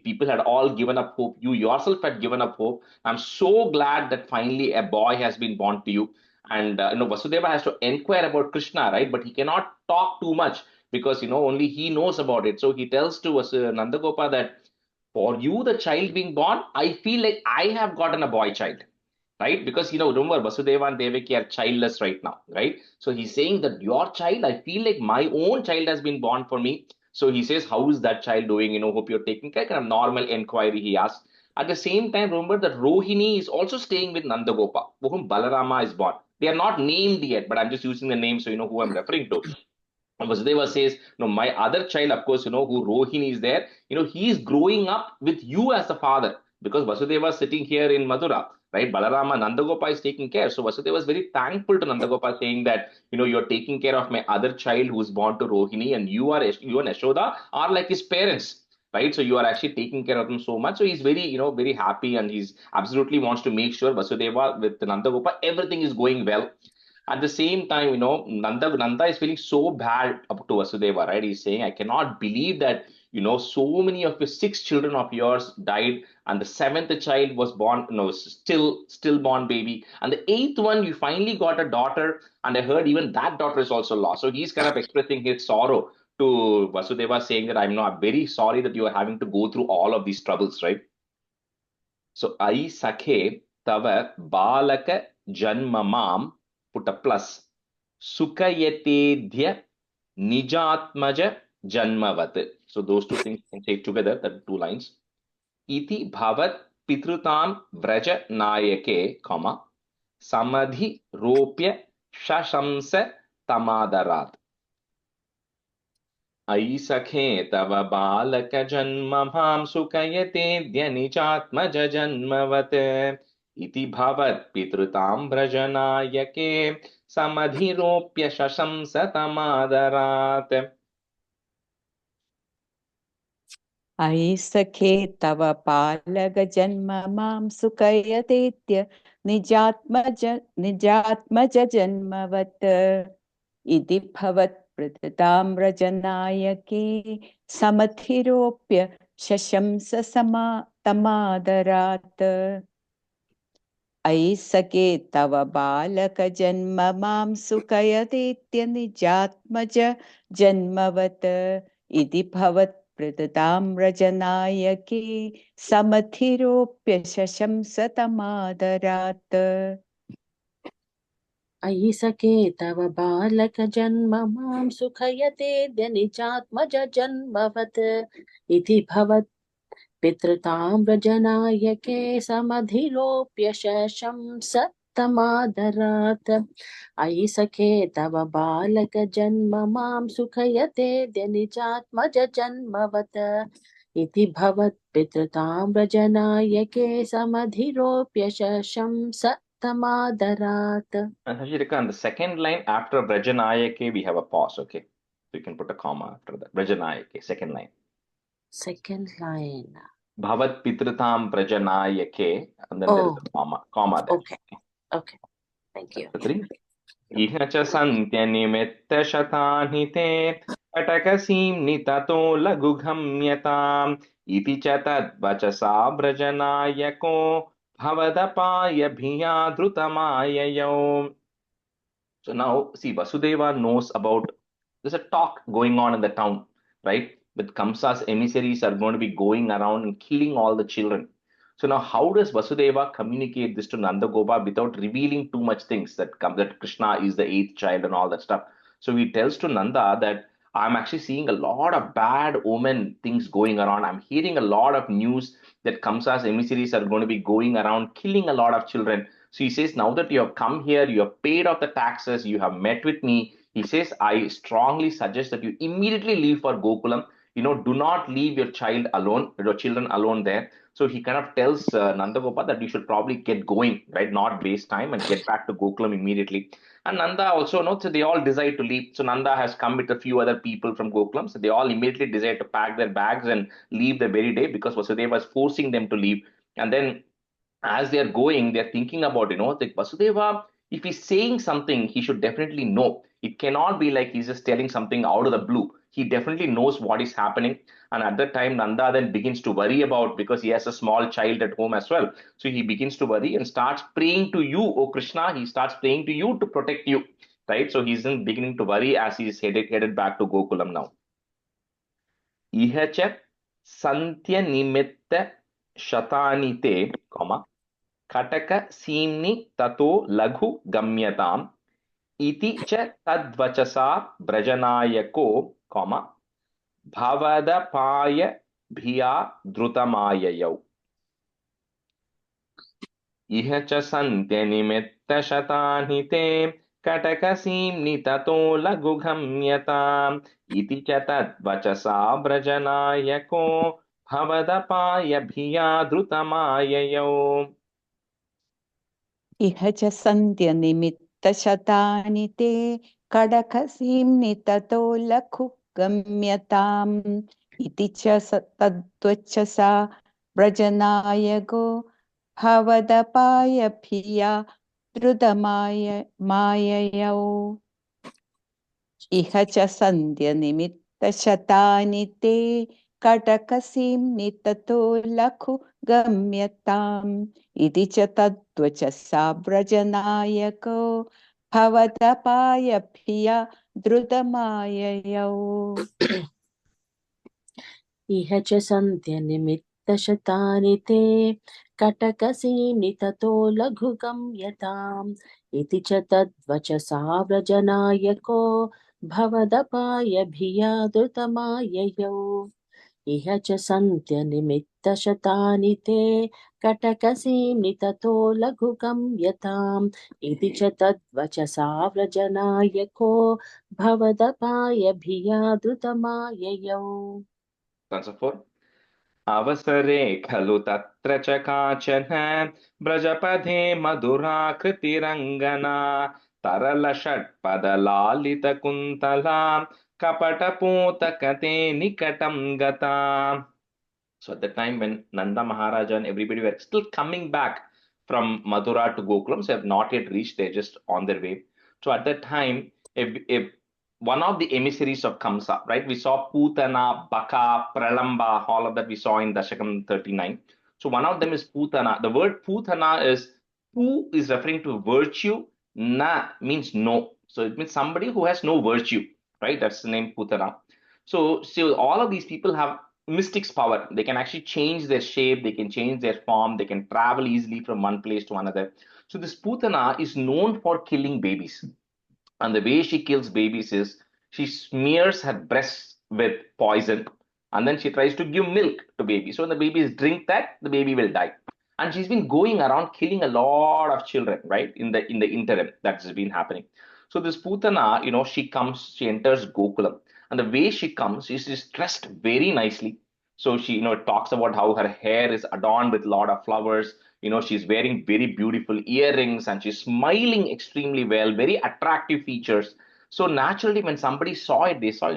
people had all given up hope. You yourself had given up hope. I'm so glad that finally a boy has been born to you. And, Vasudeva has to inquire about Krishna, right? But he cannot talk too much because, only he knows about it. So he tells to Nandagopal that, for you, the child being born, I feel like I have gotten a boy child, right? Because, remember, Vasudeva and Devaki are childless right now, right? So he's saying that your child, I feel like my own child has been born for me. So he says, how is that child doing? Hope you're taking care. Kind of normal inquiry he asks. At the same time, remember that Rohini is also staying with Nandagopa, for whom Balarama is born. They are not named yet, but I'm just using the name so you know who I'm referring to. Vasudeva says, my other child, of course, who Rohini is there, he is growing up with you as the father because Vasudeva is sitting here in Madura, right? Balarama, Nandagopa is taking care. So Vasudeva is very thankful to Nandagopa saying that, you're taking care of my other child who is born to Rohini and you and Yashoda are like his parents, right? So you are actually taking care of him so much. So he's very, very happy and he's absolutely wants to make sure Vasudeva with Nandagopa, everything is going well. At the same time, Nanda is feeling so bad up to Vasudeva, right? He's saying, I cannot believe that, so many of your 6 children of yours died, and the 7th child was born, stillborn baby. And the 8th one, you finally got a daughter, and I heard even that daughter is also lost. So he's kind of expressing his sorrow to Vasudeva, saying that I'm very sorry that you are having to go through all of these troubles, right? So, Ai Sakhe Tava Balaka Janmamam, put a plus, Sukayatedhya Nijatmaja Janmavat. So those two things can say together, the 2 lines. Iti Bhavat Pitrutam Vraja Nayake, comma, Samadhi Ropya Shashamsa Tamadarat. अयि सखे तव बालक जन्म मां सुकयतेऽद्य निजात्मज जन्मवत् इति भवत् पितृतां व्रजनायके समधिरोप्य शशंस तमादरात्. अयि सखे तव बालक जन्म मां सुकयतेऽद्य निजात्मज जन्मवत् इति भवत् प्रततां व्रजनायके समधिरोप्य शशंस तमादरात्. अयि सखे तव बालक जन्म मां सुकयतेऽद्य निजात्मज जन्मवत् इति भवत् प्रततां व्रजनायके समधिरोप्य शशंस तमादरात्. अयि सखे तव बालक जन्म मां सुखयतेऽद्य निजात्मज जन्मवत् इति भवत् पितृतां व्रजनायके समधिरोप्य शशंस तमादरात्. अयि सखे तव बालक जन्म मां सुखयतेऽद्य निजात्मज जन्मवत् इति भवत् पितृतां व्रजनायके समधिरोप्य शशंस Tamadarat. Shashirika, on the second line after Vrajanayake, we have a pause, okay? So you can put a comma after that. Vrajanayake, second line. Second line. Bhavat Pitratam Vrajanayake, and then there is a comma there. Okay. Thank you. 3. Iha cha santyanimetya shatanhite atakasim nitato lagughamyatam iti cha tad vachasa vrajanayako bhavadapaya bhiya drutamayayo. So now, see, Vasudeva knows about, there's a talk going on in the town, right? With Kamsa's emissaries are going to be going around and killing all the children. So now, how does Vasudeva communicate this to Nandagopa without revealing too much things that Krishna is the 8th child and all that stuff? So he tells to Nanda that I'm actually seeing a lot of bad omen things going around. I'm hearing a lot of news that Kamsa's emissaries are going to be going around killing a lot of children. So he says, now that you have come here, you have paid off the taxes, you have met with me. He says, I strongly suggest that you immediately leave for Gokulam. Do not leave your child alone, your children alone there. So he kind of tells Nandagopal that you should probably get going, right? Not waste time and get back to Gokulam immediately. And Nanda also knows, so they all decide to leave. So Nanda has come with a few other people from Gokulam. So they all immediately decide to pack their bags and leave the very day because Vasudeva was forcing them to leave. And then as they're going, they're thinking about, like Vasudeva, if he's saying something, he should definitely know. It cannot be like he's just telling something out of the blue. He definitely knows what is happening. And at that time, Nanda then begins to worry about because he has a small child at home as well. So he begins to worry and starts praying to you, O Krishna. He starts praying to you to protect you. Right? So he's then beginning to worry as he's headed back to Gokulam now. Ihacha Santya Nimitta Shatanite, comma. Kataka Simni Tato Laghu Gamyatam Iti cha Tadvachasa Brajanayako, comma, Bhavadapaya Bhiya Drutamayayau. Iha cha Santyanimitta Shatanite Kataka Simni Tato Laghu Gamyatam Iti cha Tadvachasa Brajanayako Bhavadapaya Bhiya Drutamayayau. इह च सन्ध्यनिमित्तशतानि ते कडकसीम्नि ततो लघु गम्यताम् इति च तद्वचसा व्रजनायको भवदपायभिया द्रुतमाययौ इह च सन्ध्यनिमित्तशतानि ते कडकसीम्नि ततो लघु गम्यताम् इति च तद्वचसा व्रजनायको भवदपायभिया द्रुतमाययौ इह च सन्त्यनिमित्तशतानि ते कटकसीनि ततो लघुगम्यताम् इति च तद्वचसा व्रजनायको भवदपायभिया द्रुतमाययौ इह च सन्त्यनिमित्तशतानि ते कटकसीनि ततो लघुगम्यताम् इति च तद्वचसा व्रजनायको भवदपायभिया द्रुतमाययौ. Stanza 4. Avasare khalu tatra cha kachana brajapade madhurakritirangana tarala shatpadalalita kuntala kapatapootakate nikatam gata. So at the time when Nanda Maharaja and everybody were still coming back from Mathura to Gokulam, so have not yet reached, they're just on their way. So at that time, if one of the emissaries of Kamsa, right? We saw Putana, Baka, Pralamba, all of that we saw in Dasakam 39. So one of them is Putana. The word Putana is, Pu is referring to virtue, Na means no. So it means somebody who has no virtue, right? That's the name Putana. So all of these people have mystics power. They can actually change their shape, they can change their form, they can travel easily from one place to another. So this Putana is known for killing babies. And the way she kills babies is she smears her breasts with poison and then she tries to give milk to baby. So when the babies drink that, the baby will die. And she's been going around killing a lot of children, right? In the interim, that's been happening. So this Putana, she enters Gokulam. And the way she comes, she's dressed very nicely. So she, talks about how her hair is adorned with a lot of flowers. She's wearing very beautiful earrings and she's smiling extremely well, very attractive features. So naturally, when somebody saw it, they saw,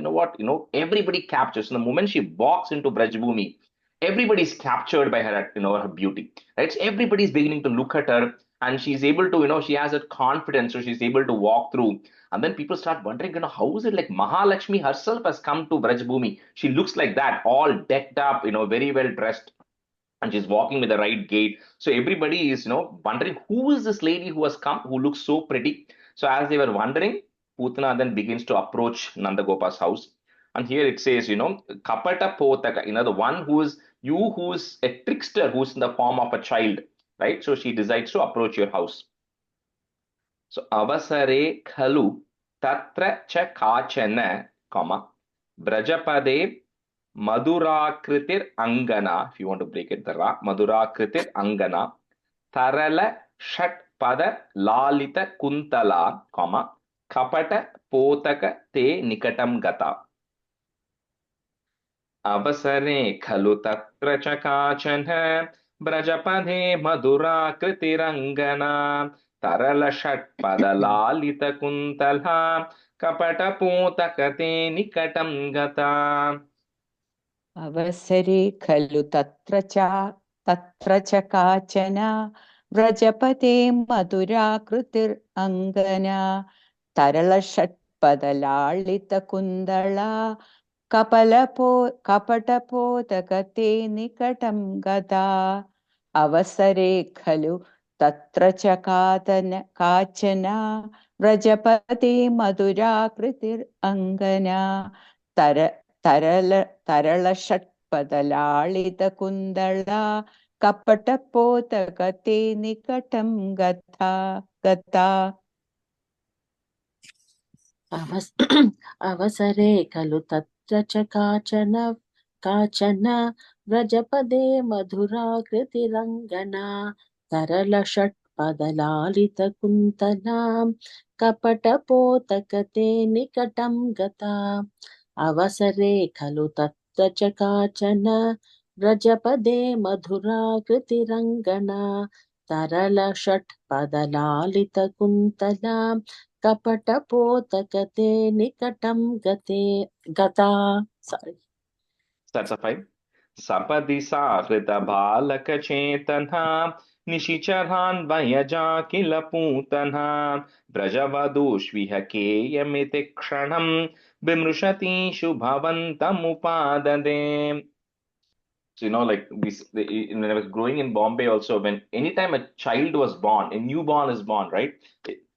everybody captures. So the moment she walks into Brajbhumi, everybody's captured by her, her beauty, right? So everybody's beginning to look at her and she's able to, she has that confidence, so she's able to walk through. And then people start wondering, how is it like Mahalakshmi herself has come to Brajbhumi? She looks like that, all decked up, very well dressed. And she's walking with the right gait. So everybody is, wondering who is this lady who has come, who looks so pretty. So as they were wondering, Putana then begins to approach Nandagopa's house. And here it says, Kapata Potaka, the one who is a trickster, who's in the form of a child, right? So she decides to approach your house. So Avasare Khalu Tatra Cha Kachana, comma, Brajapade Madurakritir Angana. If you want to break it, the Ra. Madurakritir Angana. Tarala Shat Pada Lalita Kuntala, comma, Kapata Potaka Te Nikatam Gata. Avasare Khalu Tatra Chakachana Brajapade Madura Kritirangana Tarala Shat Pada Lalita Kuntala Kapata Potaka Te Nikatam Gata. Avasare khalu tatra cha kachana Vrajapate madura kritir angana Tarala shatpadalalita kundala kapatapodakate nikatam gata Avasare khalu tatra cha kachana Vrajapate madura kritir angana ತರಳ ಷಟ್ಪದಲಾಳಿತ ಕುಂದಳ ಕಪಟಪೋತಕತೆ ನಿಕಟಂ ಗತಾ अवसरे खलु तत्र च काचन व्रजपदे मधुराकृतिरङ्गना तरलषट्पदलालितकुन्तलां कपटपोतकते निकटं गता अवसरे खलु तत्र च काचन व्रजपदे मधुराकृतिरङ्गना तरलषट्पदलालितकुन्तलां कपटपोतकते निकटं गता. Sorry. That's a fine. Sapadi Sahrita Balaka Chetana Nishicharan Vayaja Kila Putana Brajavadushvihakeyamite Kshanam Bimrushati Shubhavantamupadade. So, like when I was growing in Bombay also, when anytime a child was born, a newborn is born, right?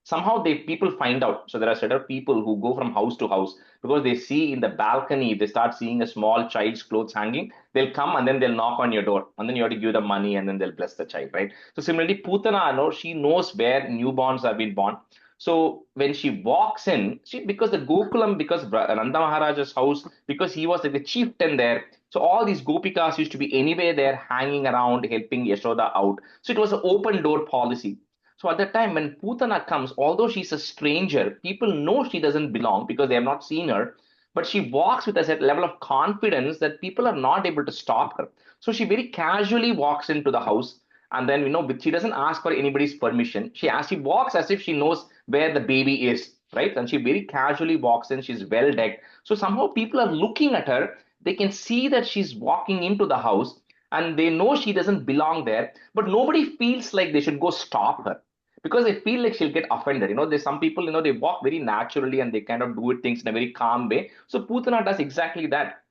Somehow people find out. So there are set of people who go from house to house because they see in the balcony, if they start seeing a small child's clothes hanging, they'll come and then they'll knock on your door and then you have to give them money and then they'll bless the child, right? So similarly, Putana, she knows where newborns have been born. So when she walks in, because the Gokulam, because Nanda Maharaja's house, because he was like the chieftain there, so all these gopikas used to be anywhere there hanging around, helping Yashoda out. So it was an open door policy. So at that time, when Putana comes, although she's a stranger, people know she doesn't belong because they have not seen her. But she walks with a certain level of confidence that people are not able to stop her. So she very casually walks into the house. And then, she doesn't ask for anybody's permission. She walks as if she knows where the baby is, right? And she very casually walks in. She's well decked. So somehow people are looking at her. They can see that she's walking into the house and they know she doesn't belong there, but nobody feels like they should go stop her because they feel like she'll get offended. There's some people, they walk very naturally and they kind of do things in a very calm way. So Putana does exactly that.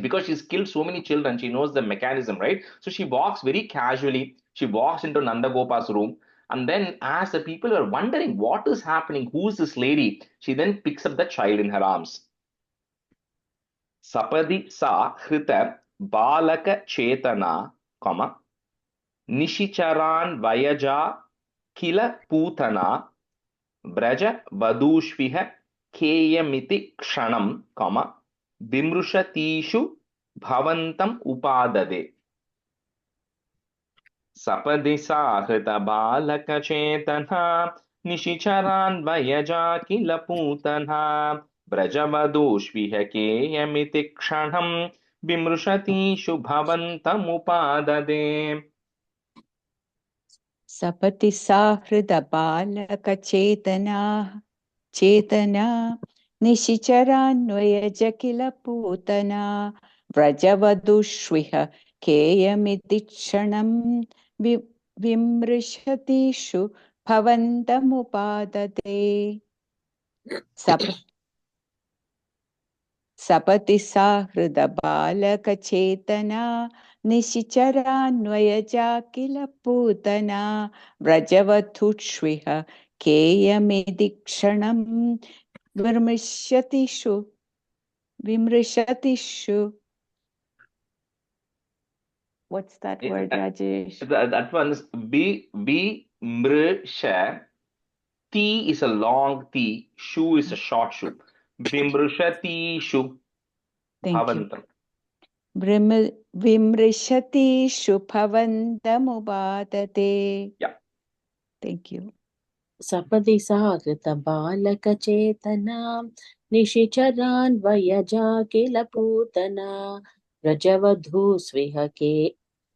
Because she's killed so many children, she knows the mechanism, right? So she walks very casually. She walks into Nandagopa's room. And then as the people are wondering what is happening, who's this lady, she then picks up the child in her arms. Sapadi sa hrita balaka chetana, comma, Nishicharan Vayaja Kila Putana Braja Vadushviha Keyamiti Kshanam, comma, Bimrushatishu Bhavantam Upadade. Sapadisa Hrita Balaka Chetana Nishicharan Vayaja Kila Putana Braja Vadushviha Keyamiti Kshanam Bimrushatishu Bhavantam Upadade. सपति साहृद बालक चेतना निशिचरान्वयज किल पूतना व्रजवधुष्विह केयमिति क्षणं विमृशतीषु भवन्तमुपादते सपति साहृद बालक चेतना निशिचरान्वयजा किल पूतना व्रजवधुष्विह केयमिति क्षणं विमृशतिषु. What's that word, Rajesh? That one is Bimrisha. T is a long T, shoe is a short shoe. Bimrushati shu. Thank you. Bhavantam. Vimrishati shubhavandamubadate. Yeah. Thank you. सपदि सागृतबालकचेतना निशिचरान्वयजा किल पूतना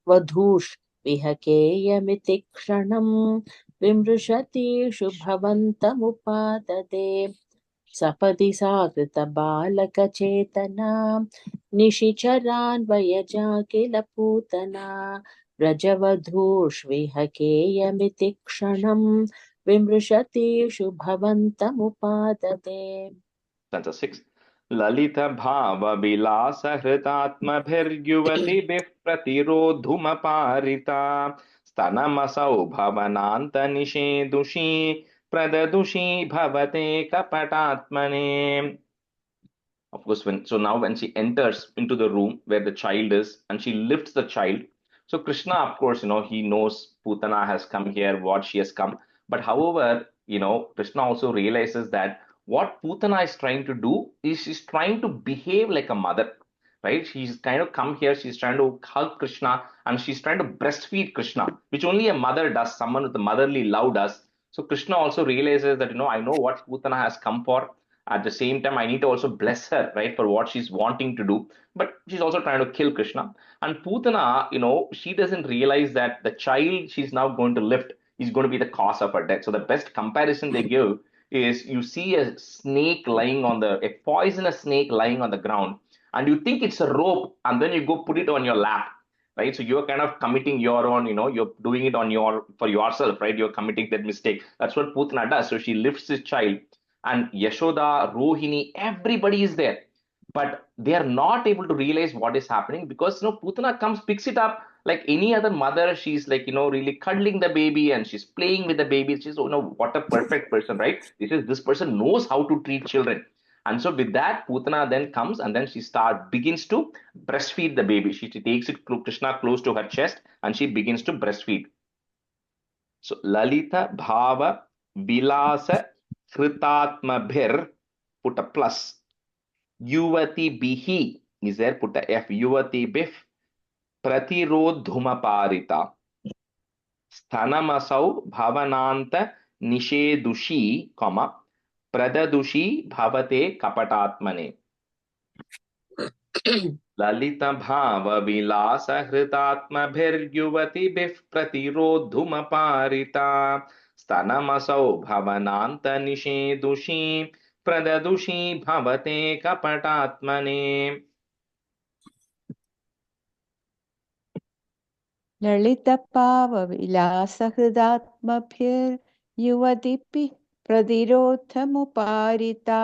वधूष्विहकेयमिति क्षणं विमृशति शुभवन्तमुपादते सपदि सागृतबालकचेतना निशिचरान्वयजा किल पूतना व्रजवधूष्विहकेयमिति क्षणं विमृशति शुभवन्तमुपादते. Stanza 6. Lalita bhava vilasa hritatmabhiryuvatiभिः प्रतिरोधुमपारिता स्तनमसौ भवनान्त निषेदुषी प्रददुषी भवते कपटात्मने. Of course, now when she enters into the room where the child is and she lifts the child, so Krishna, of course, he knows Putana has come here, what she has come. But however, Krishna also realizes that what Putana is trying to do is she's trying to behave like a mother, right? She's kind of come here, she's trying to hug Krishna and she's trying to breastfeed Krishna, which only a mother does, someone with a motherly love does. So Krishna also realizes that, I know what Putana has come for. At the same time, I need to also bless her, right, for what she's wanting to do. But she's also trying to kill Krishna. And Putana, she doesn't realize that the child she's now going to lift is going to be the cause of her death. So the best comparison they give is you see a poisonous snake lying on the ground, and you think it's a rope, and then you go put it on your lap, right? So you're kind of committing your own, you're doing it for yourself, right? You're committing that mistake. That's what Putana does. So she lifts this child, and Yashoda, Rohini, everybody is there. But they are not able to realize what is happening because Putana comes, picks it up like any other mother. She's like, really cuddling the baby and she's playing with the baby. She's, what a perfect person, right? This person knows how to treat children. And so with that, Putana then comes and then she begins to breastfeed the baby. She takes it to Krishna close to her chest and she begins to breastfeed. So Lalita Bhava Vilasa Kritatmabhir, put a plus. Yuvati bihi is there, put a F. Yuvati bif Pratirodhumaparita Sthanamasau Bhavananta Nishedushi, Pradadushi Bhavate Kapatatmane. Lalita bhava vilasa hritatmabhiryuvatiभिः प्रतिरोधुमपारिता स्तनमसौ भवनान्त निषेदुषी प्रददुषी भवते कपटात्मने. ललितपावविलासहृदात्मभिर्युवतिभिः प्रतिरोधमुपारिता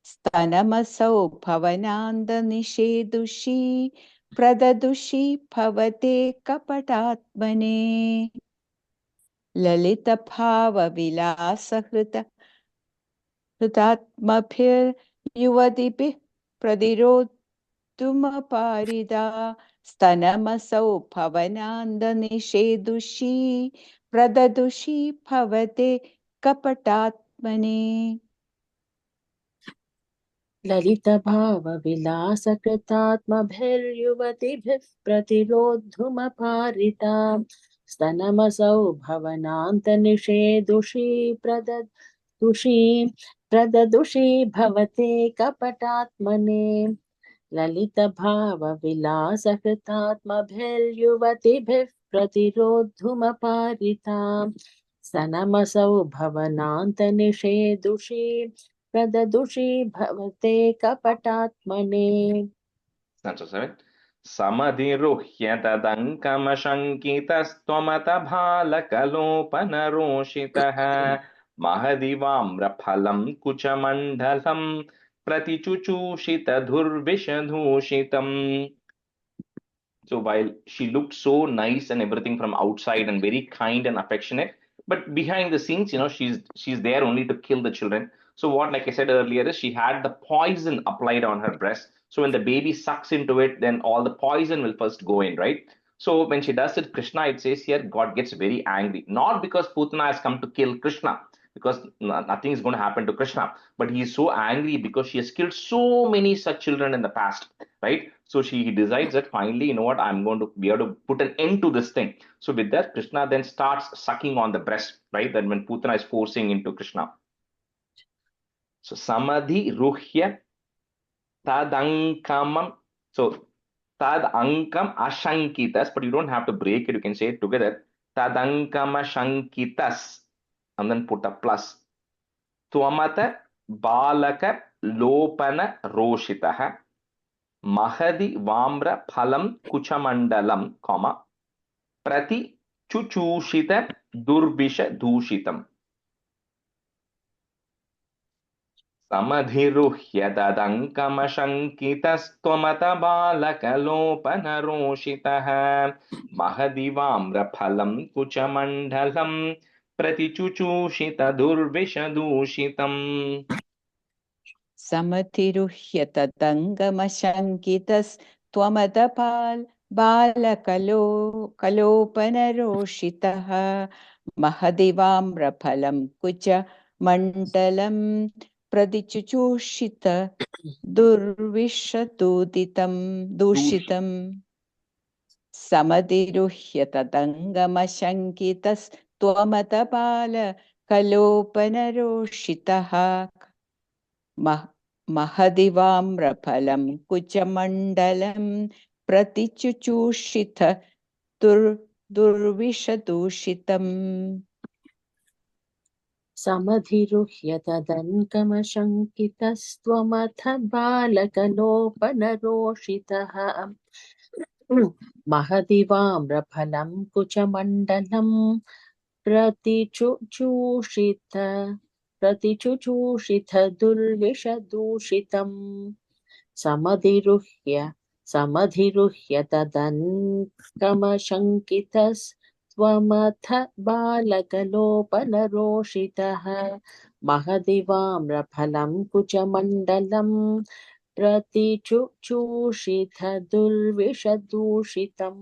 स्तनमसौ भवनान्दनिषेदुषी प्रददुषी भवते कपटात्मने. ललितभावविलासहृदात्मभिर्युवतिभिः प्रतिरोधुमपारिता स्तनमसौ भवनान्दनिषेदुषी प्रददुषी भवते कपटात्मने. ललितभावविलासकृतात्मभिर्युवतिभिः प्रतिरोद्धुमपारिता स्तनमसौ भवनान्तनिषेदुषी प्रददुषी भवते कपटात्मने. ललितभावविलासकृतात्मभिर्युवतिभिः प्रतिरोद्धुमपारिता स्तनमसौ भवनान्तनिषेदुषी प्रददुषी भवते कपटात्मने. Stanza 7. Samadiruhya tadankamashangitastwamata bhalakalopanarositaha mahadivamraphalam kuchamandalam pratichuchushita dhurvishadhushitam. So while she looked so nice and everything from outside and very kind and affectionate, but behind the scenes, she's there only to kill the children. So what, like I said earlier, is she had the poison applied on her breast. So when the baby sucks into it, then all the poison will first go in, right? So when she does it, Krishna, it says here, God gets very angry. Not because Putana has come to kill Krishna. because nothing is going to happen to Krishna. But he is so angry because she has killed so many such children in the past, right? So he decides that finally, you know what, we have to put an end to this thing. So with that, Krishna then starts sucking on the breast, right? Then when Putana is forcing into Krishna. So samadhi ruhya tadankamam. So tad ankam ashankitas, but you don't have to break it. You can say it together. Tadankam ashankitas, and then put a plus. Tvamata balaka lopana roshitaha mahadi vamra phalam kuchamandalam, comma, prati chuchushita durbisha dushitam. समधिरुह्य तदङ्कमशङ्कितस्त्वमत बालकलोपनरोषितः महदिवाम्रफलं कुचमण्डलं प्रतिचुचूषित दुर्विषदूषितम्. समतिरुह्य तदङ्गमशङ्कितस्त्वमतपाल बालकलोपनरोषितः महदिवाम्रफलं कुचमण्डलं प्रतिचुचूषित दूषितम्. समतिरुह्य तदङ्गमशङ्कितस्त्वमतपालकलोपनरोषितः महदिवाम्रफलं कुचमण्डलं प्रतिचुचूषित दुर्विषदूषितम्. समधिरुह्य तदङ्कमशङ्कितस्त्वमथ बालकलोपनरोषितः महदिवाम्रफलं कुचमण्डलं प्रतिचुचूषित दुर्विषदूषितम्. समधिरुह्य तदङ्कमशङ्कितस्त्वमथ बालकलोपनरोषितः महदिवाम्रफलं कुचमण्डलं प्रतिचुचूषित दुर्विषदूषितम्.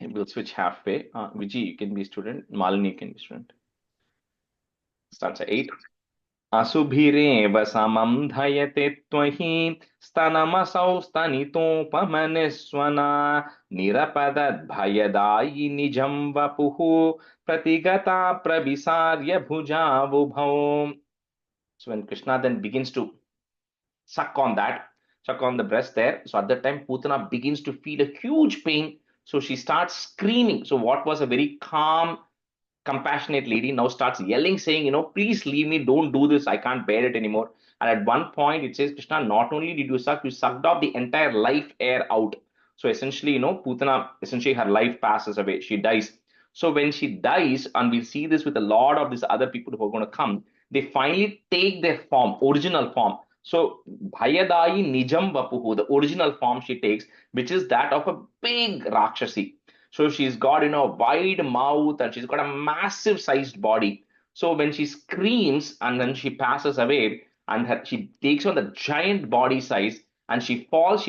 We'll switch halfway. Vijay, you can be student. Malini, you can be student. Stanza 8. असुभिरेव समं धयते त्वहि स्तनमसौ स्तनितोपमनिस्वना निरपदद्भयदायि निजं वपुः प्रतिगता प्रविसार्य भुजावुभौ. So when Krishna then begins to suck on the breast there, so at that time Putana begins to feel a huge pain. So she starts screaming. So what was a very calm, compassionate lady now starts yelling, saying, please leave me, don't do this, I can't bear it anymore. And at one point it says, Krishna, not only did you sucked off the entire life air out. So essentially, Putana, essentially her life passes away, she dies. So when she dies, and we'll see this with a lot of these other people who are going to come, they finally take their form, original form. So Bhayadayi Nijam Vapuhu, the original form she takes, which is that of a big Rakshasi. So she's got, a wide mouth and she's got a massive sized body. So when she screams and then she passes away and she takes on the giant body size and she falls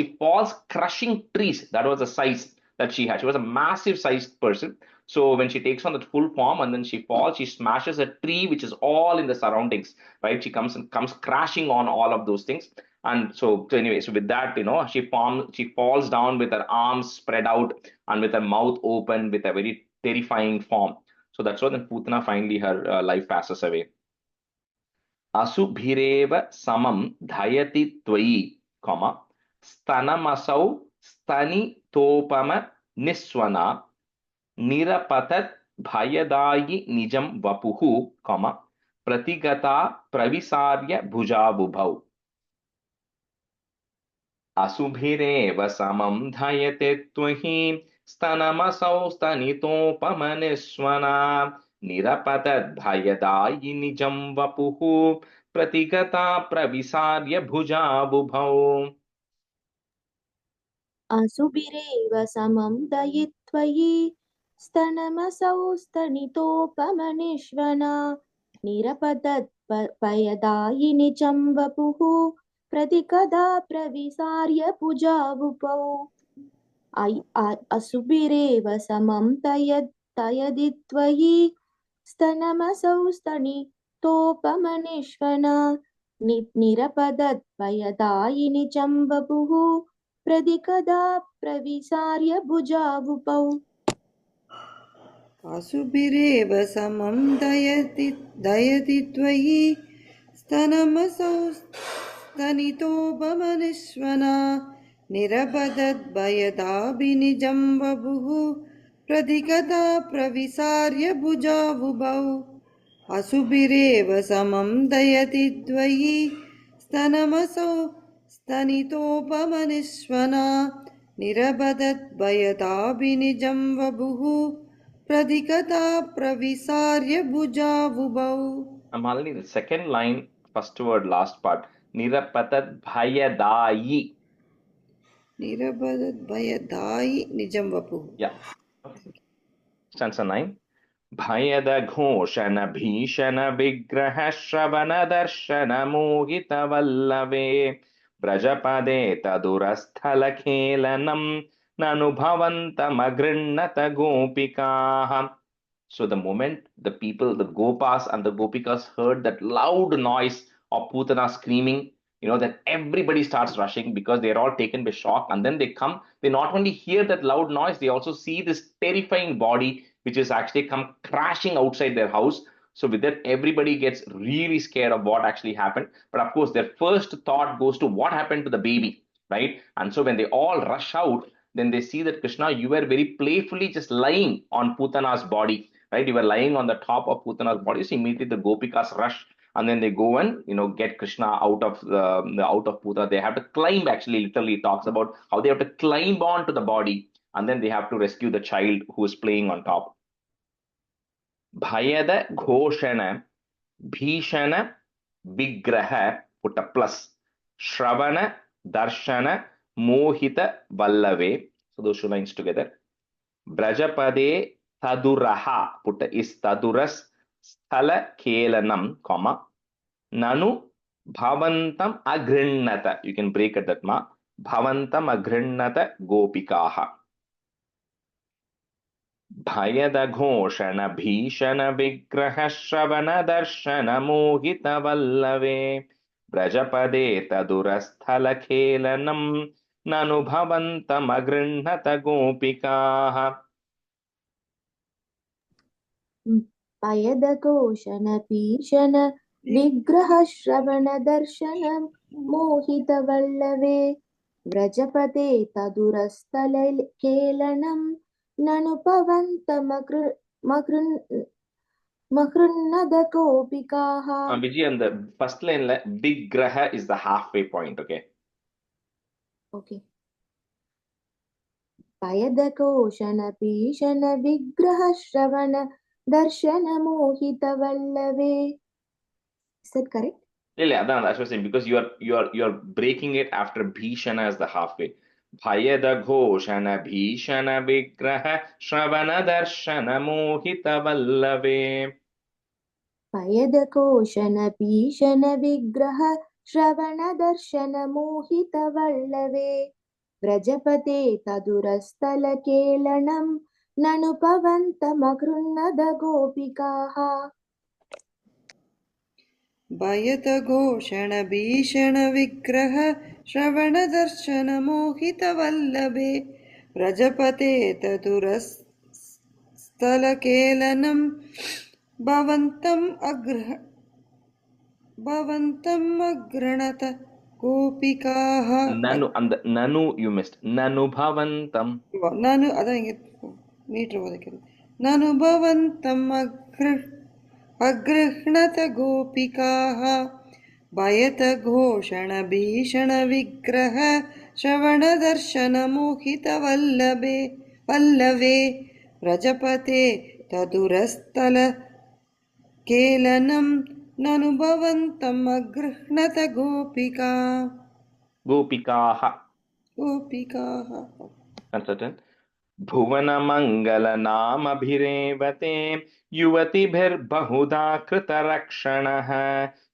crushing trees. That was the size that she had. She was a massive sized person. So when she takes on that full form and then she falls, she smashes a tree, which is all in the surroundings, right? She comes crashing on all of those things. And so anyway, so with that, she falls down with her arms spread out and with her mouth open with a very terrifying form. So that's why then Putana finally her life passes away. Asubhireva samam dhayati tvayi, comma, stanamasau stani topama niswana nirapatat bhayadayi nijam vapuhu, comma, pratigata pravisarya bhujabubhau. असुभिरेव समं धयते त्वहि स्तनमसौ स्तनितोपमनिस्वना निरपतद्भयदायि निजं वपुः प्रतिगता प्रविसार्य भुजाबुभौ. असुभिरेव समं दयित्वयि स्तनमसौ स्तनितोपमनिष्वना निरपतद्भयदायि निजं वपुः प्रतिकदा प्रविसार्य भुजावुभौ. असुभिरेव समं तयदित्वयि स्तनमसौ स्तनितोपमनिष्वना निरपदद्वयदायिनि चम्बपुः प्रदिकदा प्रविसार्य भुजावुपौ आसुभिरेव समं दयति त्वयि स्तनमसौ स्तनितोपमनिष्वना निरपदद्वयदाभिनिजं बभुः प्रदिकदा प्रविसार्य भुजावुभौ असुभिरेव समं दयति त्वयि स्तनमसौ स्तनितोपमनिष्वना निरपदद्वयदाभिनिजं बभुः प्रदिकदा प्रविसार्य भुजावुभौ. I'm already the second line, first word, last part. Nirapatad bhayadayi. Nirabadadbhayadayi nijam vapuh. Yeah. Okay. Stanza 9. Bhayada ghoshana bhishana vigraha shravana darshana mohita vallave brajapade tadurasthala khelanam nanubhavantam agrinnata gopikaha. So the moment the people, the gopas and the gopikas heard that loud noise of Putana screaming, that everybody starts rushing because they're all taken by shock. And then they come, they not only hear that loud noise, they also see this terrifying body, which is actually come crashing outside their house. So with that, everybody gets really scared of what actually happened. But of course, their first thought goes to what happened to the baby, right? And so when they all rush out, then they see that Krishna, you were very playfully just lying on Putana's body, right? You were lying on the top of Putana's body. So immediately the gopikas rush, and then they go and get Krishna out of Putana. They have to climb. Actually, literally, it talks about how they have to climb onto the body, and then they have to rescue the child who is playing on top. Bhayada ghoshana bhishana vigraha, put a plus, shravana darshana mohita vallave. So those two lines together. Brajapade taduraha, put is taduras sthala kelanam, comma, nanu bhavantam agrinnata. You can break at that ma. Bhavantam agrinnata gopikaha. Bhayada ghoshana bhishana vigraha shravana darshana mohita vallave brajapade tadurasthala khelanam nanu bhavantam agrinnata gopikaha. पयदकोशन पीशन विग्रह श्रवण दर्शन मोहितवल्लवे व्रजपते तदुरस्थल केलनं ननुपवन्तमकृन्नद गोपिकाः. Vijay, and the first line, vigraha is the halfway point, okay? Okay. पयदकोशन पीशन विग्रह श्रवण दर्शन मोहितवल्लवे. Is that correct? Yeah, that's what I'm saying, because you are breaking it after bhishana as the halfway. Bhayada ghoshana bhishana vigraha shravana darshana mohita vallave. पयदकोशन पीशन विग्रह श्रवण दर्शन मोहितवल्लवे व्रजपते तदुरस्थल केलनं ननुपवन्तमकृन्नद गोपिकाः. भयदघोषण भीषण विग्रह श्रवण दर्शन मोहित वल्लभे व्रजपते तदुरस्थलकेलनं भवन्तम् अगृणत गोपिकाः. Nanu, and the nanu you missed. Nanu bhavantam. Nanu, அதான் இங்க மீட்டர் ஒதுக்கிறது. Nanu bhavantam अगृह्णत गोपिकाः भयत घोषण भीषण विग्रह श्रवण दर्शन मोहित वल्लवे व्रजपते तदुरस्थल केलनं ननुभवन्तम् अगृह्णत Gopikaha. Uncertain. भुवनमङ्गलनामभिरेवते युवतिभिर्बहुधा कृतरक्षणः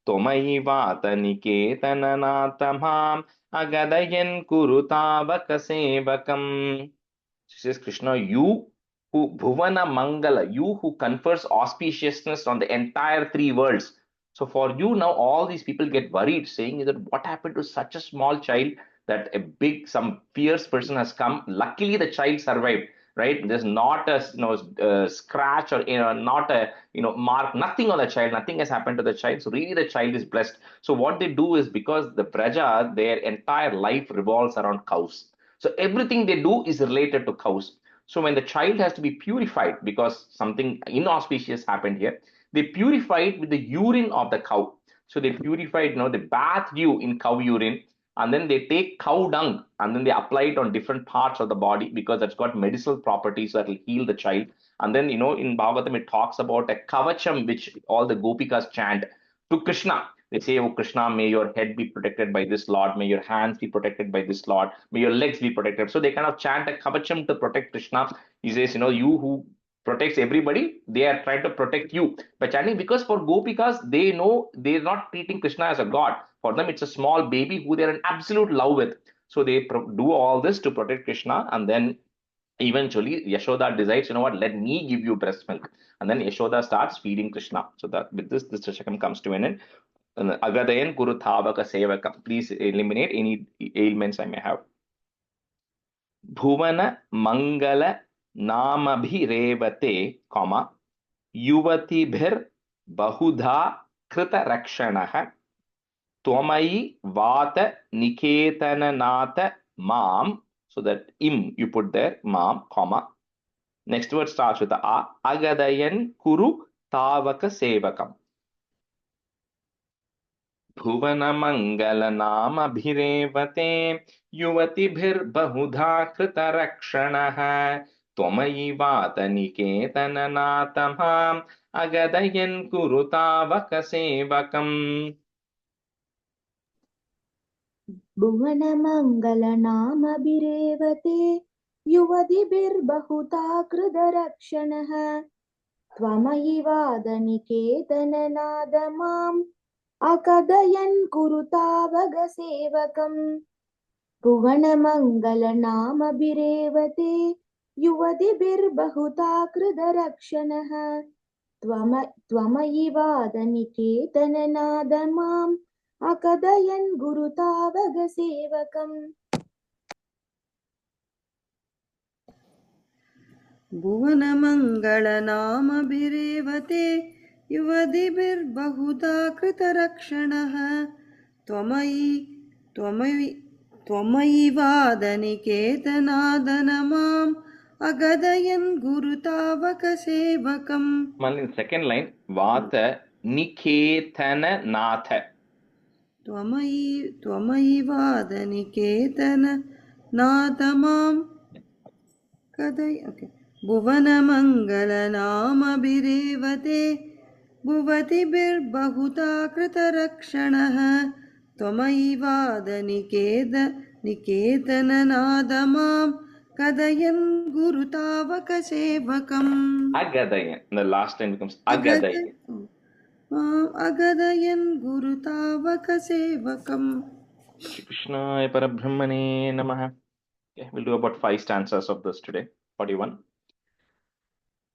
त्वमैवातनिकेतननाथमाम् अगदयन् कुरु तावकसेवकम्. She says, Krishna, you who Bhuvana Mangala, you who confers auspiciousness on the entire three worlds. So for you now, all these people get worried, saying that what happened to such a small child, that a big, some fierce person has come. Luckily, the child survived, right? There's not a scratch or not a mark, nothing on the child, nothing has happened to the child. So really, the child is blessed. So what they do is, because the Praja, their entire life revolves around cows. So everything they do is related to cows. So when the child has to be purified because something inauspicious happened here, they purify it with the urine of the cow. So they purify it, they bath you in cow urine, and then they take cow dung and then they apply it on different parts of the body because that's got medicinal properties that will heal the child. And then, in Bhagavatam, it talks about a kavacham which all the gopikas chant to Krishna. They say, oh Krishna, may your head be protected by this Lord, may your hands be protected by this Lord, may your legs be protected. So they kind of chant a kavacham to protect Krishna. He says, you who protects everybody, they are trying to protect you by chanting, because for gopikas, they know they're not treating Krishna as a god. For them, it's a small baby who they're in absolute love with. So they do all this to protect Krishna, and then eventually Yashoda decides, let me give you breast milk. And then Yashoda starts feeding Krishna. So that with this Dashakam comes to an end. Agadayan Kuru Thavaka Sevaka. Please eliminate any ailments I may have. Bhuvana Mangala Namabhirevate, Yuvatibhir Bahudha Krita Rakshanaha Twamayi Vata Niketananata Mam. So that im you put there, mam, comma. Next word starts with a. Agadayan Kuru Tavaka Sevakam. Bhuvana Mangala Nama Bhirevate Yuvatibhir Bahudha Krita Rakshanaha Twamayi Vata Niketananatamam Agadayan Kuru Tavaka Sevakam. भुवनमङ्गलनामभिरेवते युवतिभिर्बहुता कृतरक्षणः त्वमयि वादनिकेतननाद माम् अकदयन् कुरुतावगसेवकम् भुवनमङ्गलनामभिरेवते युवतिभिर्बहुता कृतरक्षणः त्वमयि वादनिकेतननाद माम् Akadayan Gurutavaga Sevakam. Bhuvanamangala-namabhirevate yuvadibir-bahuda krita-rakshanaha Twamayi vadaniketanadana-mam Agadayan Gurutavaka Sevakam. In the second line, Vata Niketana Natha. Twamayi vadaniketanadana-mam Okay. Bhuvanamangala-namabhirevate Bhuvatibir-bahuta krita-rakshanaha Twamayi vadaniketananadamam Kadayan Gurutavaka Sevakam. Agadayan. The last line becomes Agadayan. Agadayan Gurutavaka Sevakam. Shri Krishna Parabrahmane Namaha. Okay, we'll do about 5 stanzas of this today. 41.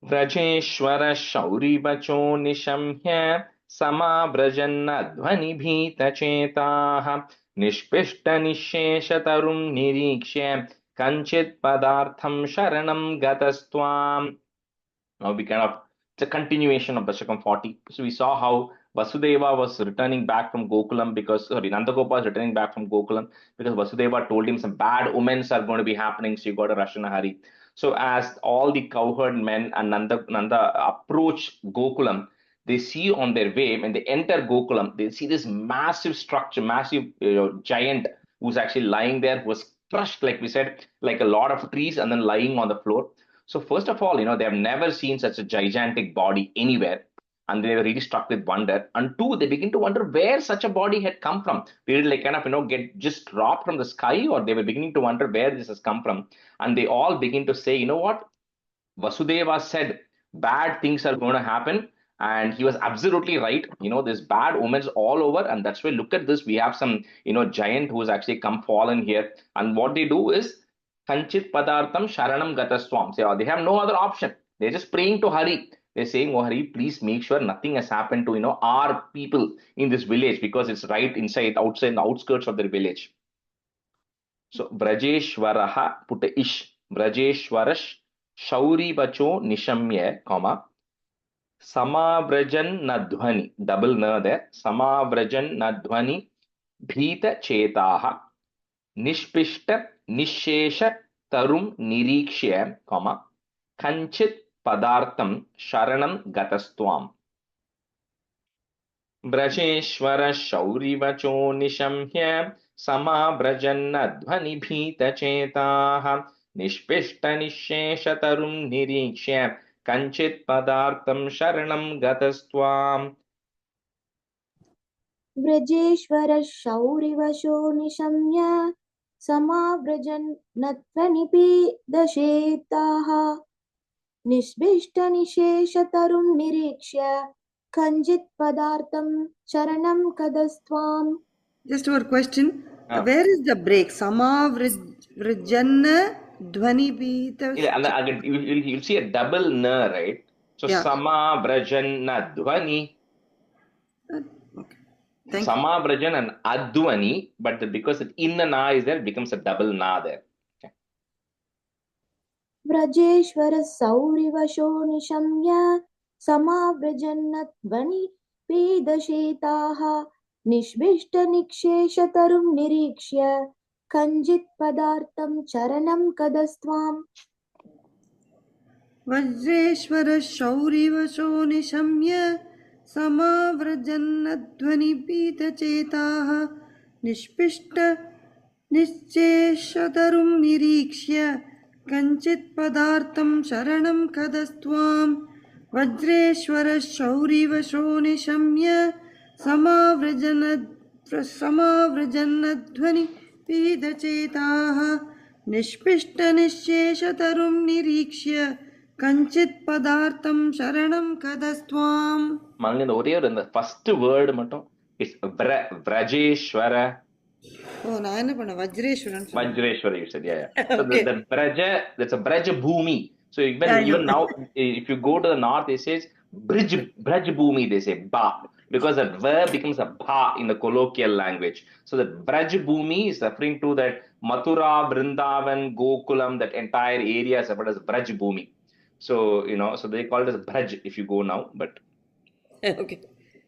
Vrajeshwara Shauri Vacho Nishamhya Samabrajanna Dhvani Bhita Chetaha Nishpishta Nisheshatarum Nirikshya Kanchit Padartham Sharanam Gatastwam. Now it's a continuation of Dashakam 40. So we saw how Vasudeva was returning back from Gokulam Nandagopal was returning back from Gokulam because Vasudeva told him some bad omens are going to be happening, so you got to rush in a hurry. So as all the cowherd men and Nanda approach Gokulam, they see on their way, when they enter Gokulam, they see this massive structure, massive giant who's actually lying there, who was crushed, like we said, like a lot of trees and then lying on the floor. So first of all, they have never seen such a gigantic body anywhere. And they were really struck with wonder. And two, they begin to wonder where such a body had come from. Did it get just dropped from the sky, or they were beginning to wonder where this has come from. And they all begin to say, you know what? Vasudeva said bad things are going to happen. And he was absolutely right. There's bad omens all over. And that's why, look at this. We have some, giant who's actually come fallen here. And what they do is, Kanchit padartham sharanam gataswam. So they have no other option. They're just praying to Hari. They're saying, oh Hari, please make sure nothing has happened to our people in this village, because it's right outside the outskirts of their village. So Brajeshwaraha, put a ish. Brajeshwarash Shauri Bacho Nishamya, comma. Samabrajan Nadhvani, double na there. Samabrajan Nadhvani Bhita Chetaha Nishpishta Nishesha Tarum Nirikshya, comma. Kanchit Padartham Sharanam Gatastwam. Brajeshwara Shaurivacho Nishamhya Samabrajan Nadhvani Bhita Chetaha Nishpishta Nishesha Tarum Nirikshya Kanchit Padartham Sharanam Gatastwam. Vrajeshwar शौरिवशो निशम्य समाव्रजन् नत्वनिपीदशेताः निष्भिष्टनिशेषतरुं निरीक्ष्य कञ्चित् पदार्थं शरणं कदस्त्वाम्. Just one question. Ah. Where is the break? Vrjanna Dhvani Bhita. Yeah, and again, you'll see a double na, right? So Yeah. Sama Brajan Advani. Okay. Thank you. Sama Brajan and Advani, but because the in the na is there, it becomes a double na there. Okay. Vrajeshwar सौरिवशो निशम्य समाव्रजन्नध्वनिपीदशेताः निष्भिष्टनिक्षेषतरुं निरीक्ष्य कञ्चित् पदार्थं चरणं कदस्त्वाम्. वज्रेश्वर शौरिवशो निशम्य समाव्रजन्नध्वनिपीतचेताः निष्पिष्ट निश्चेषतरुं निरीक्ष्य कञ्चित् पदार्थं शरणं कदस्त्वाम्. वज्रेश्वर शौरिवशो निशम्य समाव्रजन्नध्वनिपीतचेताः निष्पिष्ट निश्चेषतरुं निरीक्ष्य கஞ்சித் பதார்த்தம் சரணம் கதஸ்துவாம். Malini, ஒரே ஒரு இந்த first word மட்டும் is Vrajeshwara. ஓ நான் என்ன பண்ண வஜ்ரேஸ்வரன் Vajreshwara, you said, yeah. So Okay. the Braja, that's a Braja Bhumi. So even now, if you go to the north, it says Braj Bhumi, they say ba, because that verb becomes a bha in the colloquial language. So the Braj Bhumi is referring to that Mathura, Vrindavan, Gokulam, that entire area is referred as Braj Bhumi. So, so they call it as Braj if you go now, but okay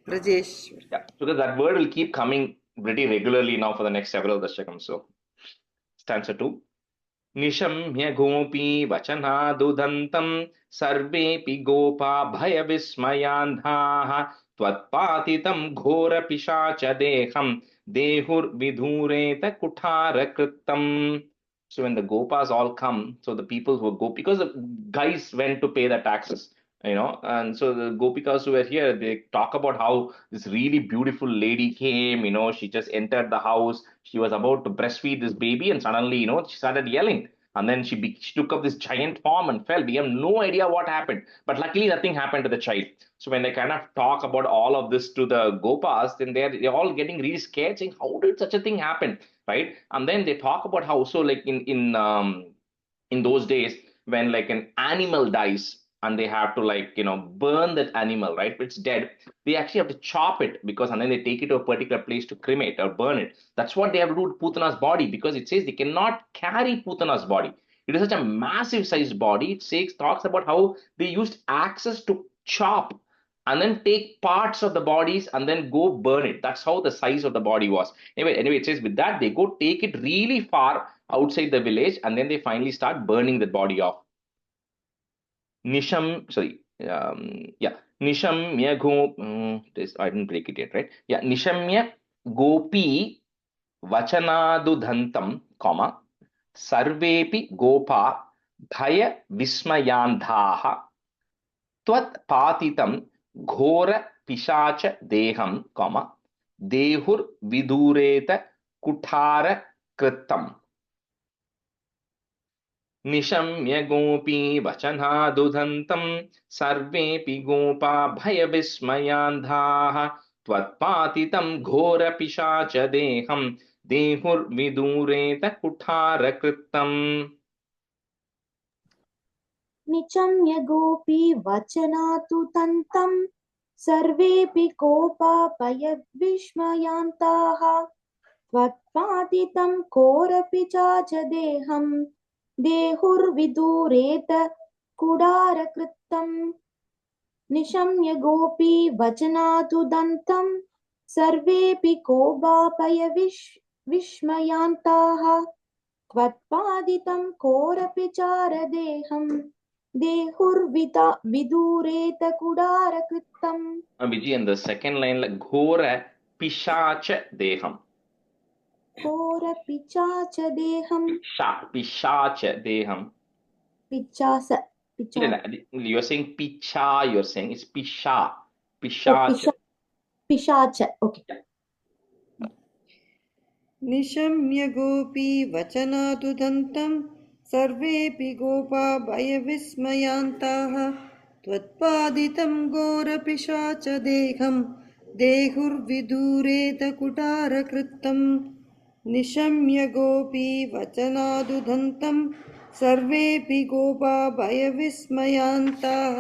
Prajeshwar. yeah, because that word will keep coming pretty regularly now for the next several dashakams. So, stanza 2. Nishamya gopi vachanadudantam sarvepi gopa bhaya vismayandhaha tvatpatitam ghora pishacha deham dehur vidhureta kuthara krittam. So when the gopas all come, so the people who go, because the guys went to pay the taxes, and so the gopikas who were here, they talk about how this really beautiful lady came, she just entered the house, she was about to breastfeed this baby, and suddenly, she started yelling. And then she took up this giant form and fell. We have no idea what happened. But luckily, nothing happened to the child. So when they kind of talk about all of this to the gopas, then they're all getting really scared, saying, how did such a thing happen? Right? And then they talk about how, so like in those days, when like an animal dies and they have to burn that animal, right? It's dead. They actually have to chop it, because and then they take it to a particular place to cremate or burn it. That's what they have to do to Putana's body, because it says they cannot carry Putana's body. It is such a massive sized body. It talks about how they used axes to chop and then take parts of the bodies and then go burn it. That's how the size of the body was. Anyway, it says with that, they go take it really far outside the village, and then they finally start burning the body off. Nishamya I didn't break it yet, right? Yeah, Nishamya gopi vachanadudhantam, comma, sarvepi gopa bhaya vismayandhaha tvat patitam ghora pishacha deham, comma, dehur vidureta kuthara krittam. Nishamya gopi vachanadudhantam sarvepi gopa bhaya vismayandhaha tvatpatitam ghora pishacha deham dehur vidureta kuthara krittam. निचम्य गोपी वचनातु तन्तं सर्वेऽपि कोपापयविस्मयान्ताः त्वत्पातितं कोरपि चाच देहं देहुर्विदूरेत कुडारकृत्तम् निशम्य गोपी वचनातु दन्तं सर्वेऽपि कोपापयविस्मयान्ताः त्वत्पादितं कोरपि चारदेहं देहुर्विदूरेत कुडारकृत्तम् Vijay, in the second line, like Ghora Pishacha Deham. कोरपिचाच देहं Pishacha Deham. पिचास You're saying Picha, you're saying it's Pisha. ओ Pishacha. पिशाच ओके निशम्य गोपी वचनातु दन्तं सर्वेऽपि गोपा भयविस्मयान्ताः त्वत्पादितं घोरपिशाच देहं देहुर्विदूरेत कुटारकृत्तम् निशम्य गोपी वचनातु दन्तं सर्वेऽपि गोपा भयविस्मयान्ताः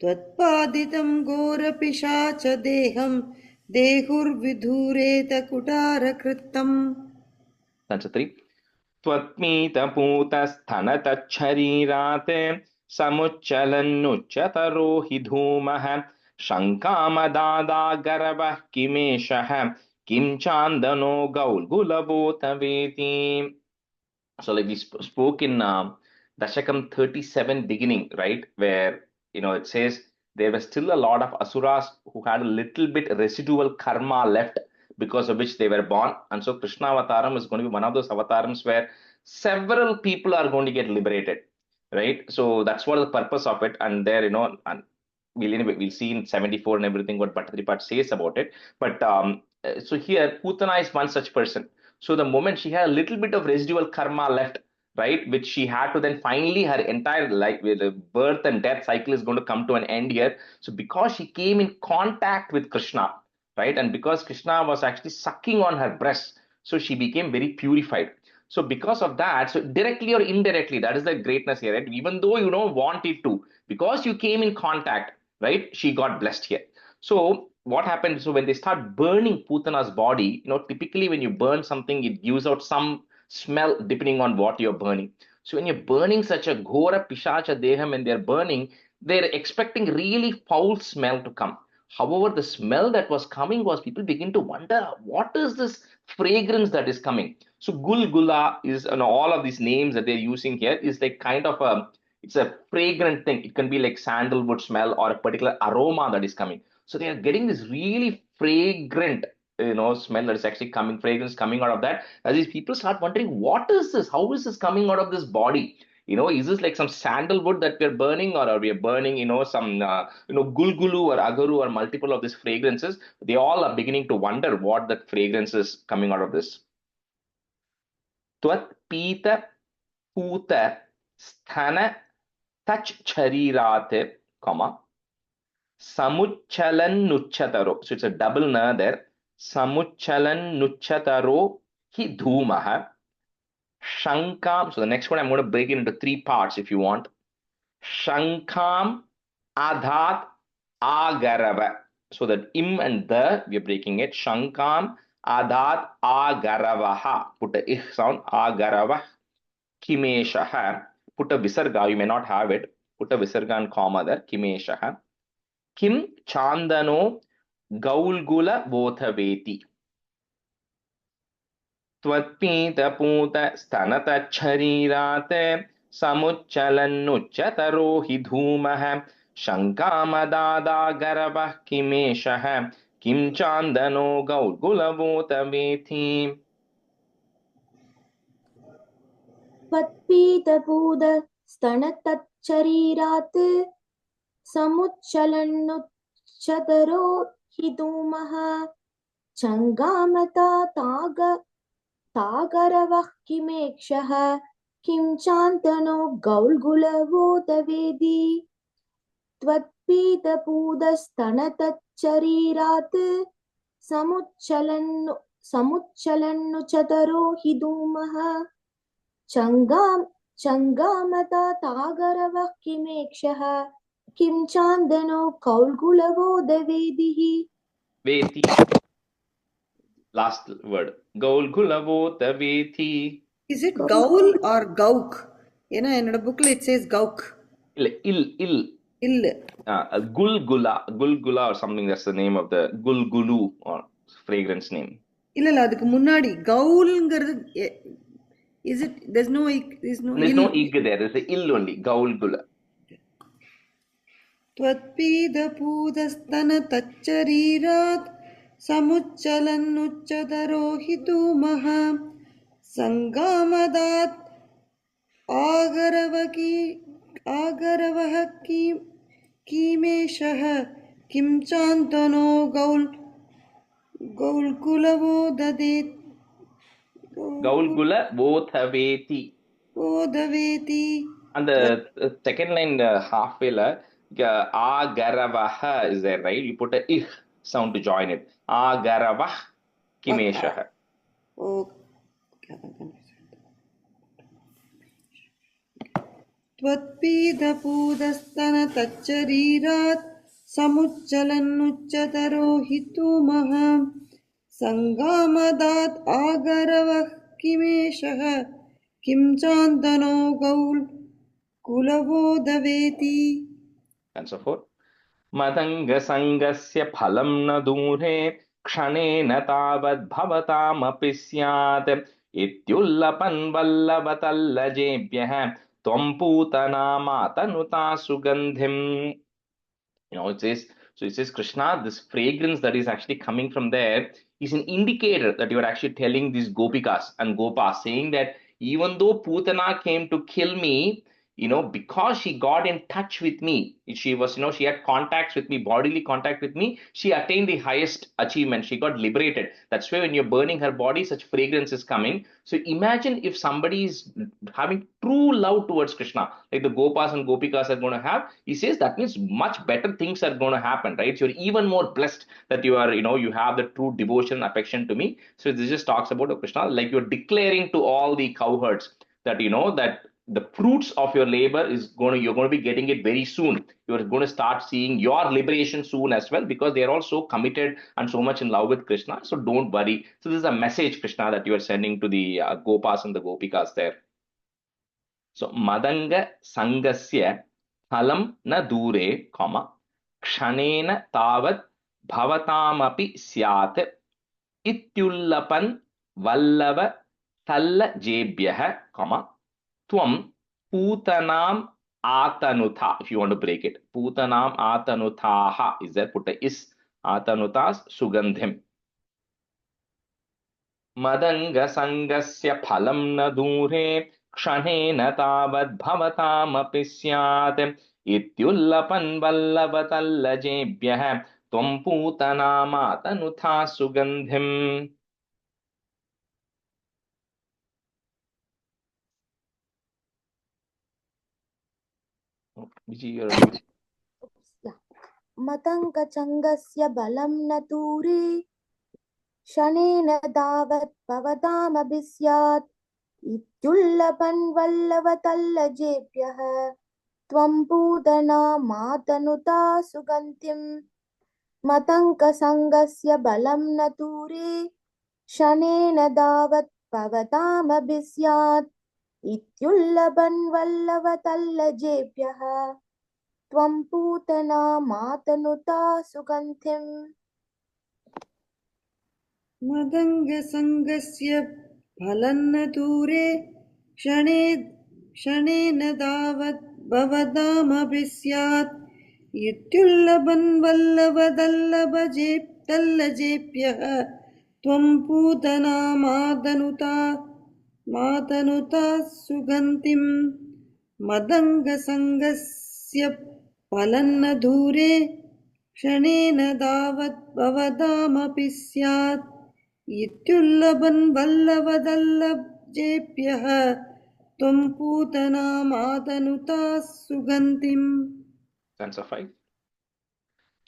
त्वत्पादितं घोरपिशाच देहं देहुर्विधूरेत कुटारकृत्तम्. Stanza 3. त्वत्मीतपूतस्थनतच्छरीरात् समुच्चलन्नुच्चतरो हि धूमः शङ्कामदादागरवः किमेषः किं चान्दनो गौल्गुलबोतवेति. So like we spoke in Dashakam 37 beginning, right, where it says there were still a lot of asuras who had a little bit residual karma left, because of which they were born. And so Krishna Avataram is going to be one of those avatars where several people are going to get liberated, right? So that's what the purpose of it. And there, and we'll see in 74 and everything what Bhattacharya says about it. But so here, Putana is one such person. So the moment she had a little bit of residual karma left, right, which she had to then finally her entire life, with the birth and death cycle is going to come to an end here. So because she came in contact with Krishna, right, and because Krishna was actually sucking on her breast, so she became very purified. So because of that, so directly or indirectly, that is the greatness here, right? Even though you don't want it to, because you came in contact, right, she got blessed here. So what happened? So when they start burning Putana's body, typically when you burn something, it gives out some smell depending on what you're burning. So when you're burning such a Ghora Pishacha Deham, and they're burning, they're expecting really foul smell to come. However, the smell that was coming was, people begin to wonder, what is this fragrance that is coming? So Gulgula is, all of these names that they're using here is like kind of it's a fragrant thing. It can be like sandalwood smell or a particular aroma that is coming. So they are getting this really fragrant, smell that is actually coming, fragrance coming out of that. As these people start wondering, what is this? How is this coming out of this body? Is this like some sandalwood that we're burning, or are we burning, some, gulgulu or agaru or multiple of these fragrances? They all are beginning to wonder what that fragrance is coming out of this. Tvat pita puta sthana tach charirat, comma, Samuchalan Nuchataro. So it's a double na there. Samuchalan Nuchataro hi dhumaha. Shankam. So the next one I'm going to break it into three parts if you want. Shankam Adhat Agarava. So that im and the, we are breaking it. Shankam Adhat Agaravaha. Put a ich sound. Agarava Kimeshaha. Put a visarga. You may not have it. Put a visarga and comma there. Kimeshaha. Kim Chandano Gaulgula Vothaveti. Twatpita Puta Stanata Charirate Samuchalannuchataro Hidhumaha Shankamadada Garabah Kimeshaha Kim Chandano Gaulgula Vothaveti. त्वत्पीतपूद स्तनतच्चरीरात् समुच्चलन्नुच्चतरो हि धूमः चङ्गामता तागरवः किमेक्षः किं चान्तनो गौल्गुलवोतवेदी त्वत्पीतपूदस्तनतच्चरीरात् समुच्चलन्नुचतरो हि धूमः चङ्गामता तागरवः किमेक्षः किं चान्दनो कौल्गुलवो दवेदिः Veti. Last word. Gaul Gulavo Veti. Is it Gaul or Gauk? ஏன்னா என்னோட புக்ல it says Gauk. Il. இல்ல Gulgula or something. That's the name of the Gulgulu or fragrance name. இல்ல அதுக்கு முன்னாடி கவுல்ங்கிறது is it there's no There's no ig there. There's a ill only. Gaul Gula. त्वत्पीदपूदस्तन तच्चरीरात् समुच्चलन्नुच्चतरो हि धूमः सङ्गामदात् आगरवः कीमेषः किं चान्तनो गौल्कुलवो ददेत् Gaul Gula Voti. ओदवेति. And the second line halfway la Agaravaha is there, right? You put a ich sound to join it. Agaravah Kimeshah. Oh, त्वत्पीदपूदस्तन तच्चरीरात् समुच्चलन्नुच्चतरो हि धूमः सङ्गामदात् आगरवः किमेषः किं चान्दनो गौल्कुलवो दवेति. And so forth. Madanga Sangasya Phalam na Dure Kshanena Tavad Bhavataamapi Syat Ityullapan Vallavatallajebhyah Tvam Putanamatanuta Sugandhim. It says Krishna, this fragrance that is actually coming from there is an indicator that you are actually telling these gopikas and gopas, saying that even though Putana came to kill me, because she got in touch with me, she had contacts with me, bodily contact with me, she attained the highest achievement. She got liberated. That's why when you're burning her body, such fragrance is coming. So imagine if somebody is having true love towards Krishna, like the gopas and gopikas are going to have. He says that means much better things are going to happen, right? So you're even more blessed that you are, you have the true devotion, affection to me. So this just talks about Krishna, like you're declaring to all the cowherds that that the fruits of your labor you're going to be getting it very soon. You're going to start seeing your liberation soon as well, because they're all so committed and so much in love with Krishna. So don't worry. So this is a message, Krishna, that you are sending to the gopas and the gopikas there. So Madanga Sangasya Phalam na Dure, Kshanena Tavat Bhavatamapi Syat Ityullapan Vallava Talla Jebhyah, Tvam Putanam Atanutha. If you want to break it, Putanam Atanuthaha is there. Put a is. Atanutas Sugandhim. Madanga Sangasya Phalam na Dure Kshanena Tavad Bhavataamapi Syat Ityullapan Vallavatallajebhyah Tvam Putanam Atanutha Sugandhim. मतङ्गचङ्गस्य बलं न दूरे शनेन तावत् भवतामपि स्यात् इत्युल्लपन् वल्लवतल्लजेभ्यः त्वं पूतना मातनुता सुगन्धिं मतङ्गसङ्गस्य बलं न दूरे शनेन तावत् भवतामपि स्यात् इत्युल्लपन् वल्लवतल्लजेभ्यः त्वं पूतना मातनुता सुगन्धिं. मदङ्गसङ्गस्य फलन्न दूरे क्षणेन तावत् भवतामपि स्यात् इत्युल्लभन् वल्लभदल्लभजेभ्यः त्वं पूतना मातनुता सुगन्धिं मदङ्गसङ्गस्य फलन्न दूरे क्षणेन तावत् भवतामपि स्यात् इत्युल्लभन् वल्लभदल्लभजेभ्यः त्वं पूतना मातनुता सुगन्धिं. Stanza 5.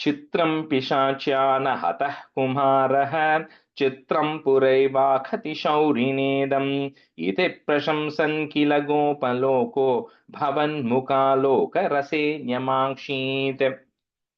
चित्रं पिशाच्या न हतः कुमारः चित्रं पुरैवाखति शौरिनेदम् इति प्रशंसन् किल गोपलोको भवन्मुखालोकरसे न्यमाङ्क्षीत्.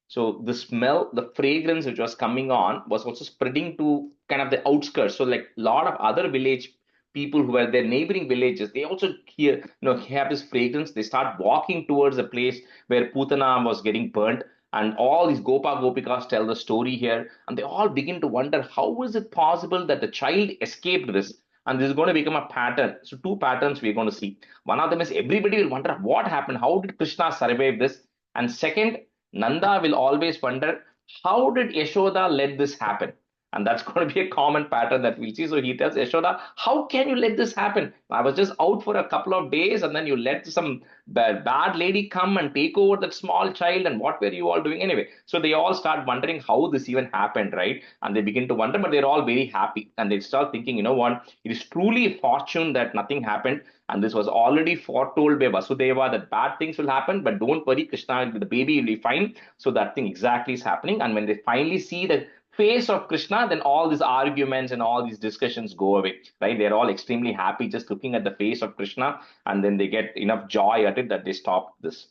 So the smell, the fragrance which was coming on was also spreading to kind of the outskirts. So like a lot of other village people who were their neighboring villages, they also have this fragrance. They start walking towards the place where Putana was getting burnt. And all these Gopikas tell the story here. And they all begin to wonder, how is it possible that the child escaped this? And this is going to become a pattern. So two patterns we're going to see. One of them is everybody will wonder what happened. How did Krishna survive this? And second, Nanda will always wonder, how did Yashoda let this happen? And that's going to be a common pattern that we'll see. So he tells Yashoda, how can you let this happen? I was just out for a couple of days and then you let some bad lady come and take over that small child. And what were you all doing anyway? So they all start wondering how this even happened, right? And they begin to wonder, but they're all very happy. And they start thinking, you know what? It is truly a fortune that nothing happened. And this was already foretold by Vasudeva that bad things will happen, but don't worry, Krishna, the baby will be fine. So that thing exactly is happening. And when they finally see the face of Krishna, then all these arguments and all these discussions go away, right? They're all extremely happy just looking at the face of Krishna, and then they get enough joy at it that they stop this.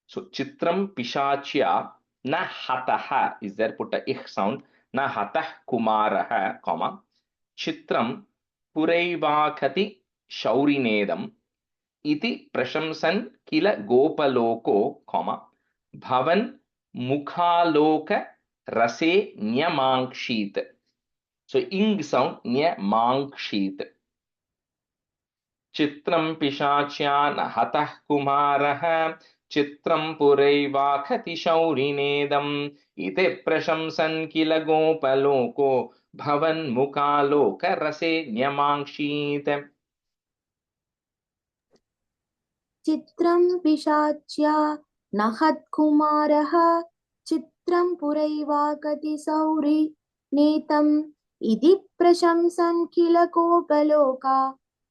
So Chitram Pishachya na hataha is there, put a ich sound, na hatah kumaraha, comma, Chitram Puraivakati Shaurinedam iti prashamsan kila gopaloko, comma, bhavan mukhaloka rase nyamangshit. So ing sound nyamangshit. Chitram pishachyan hatah kumarah chitram puraivakhati shaurinedam ite prashamsan kila gopaloko bhavan mukhaloka rase nyamangshit. चित्रं पिशाच्या नहत्कुमारः चित्रं पुरैवाकति सौरि नेतम् इति प्रशंसन् किल गोपलोका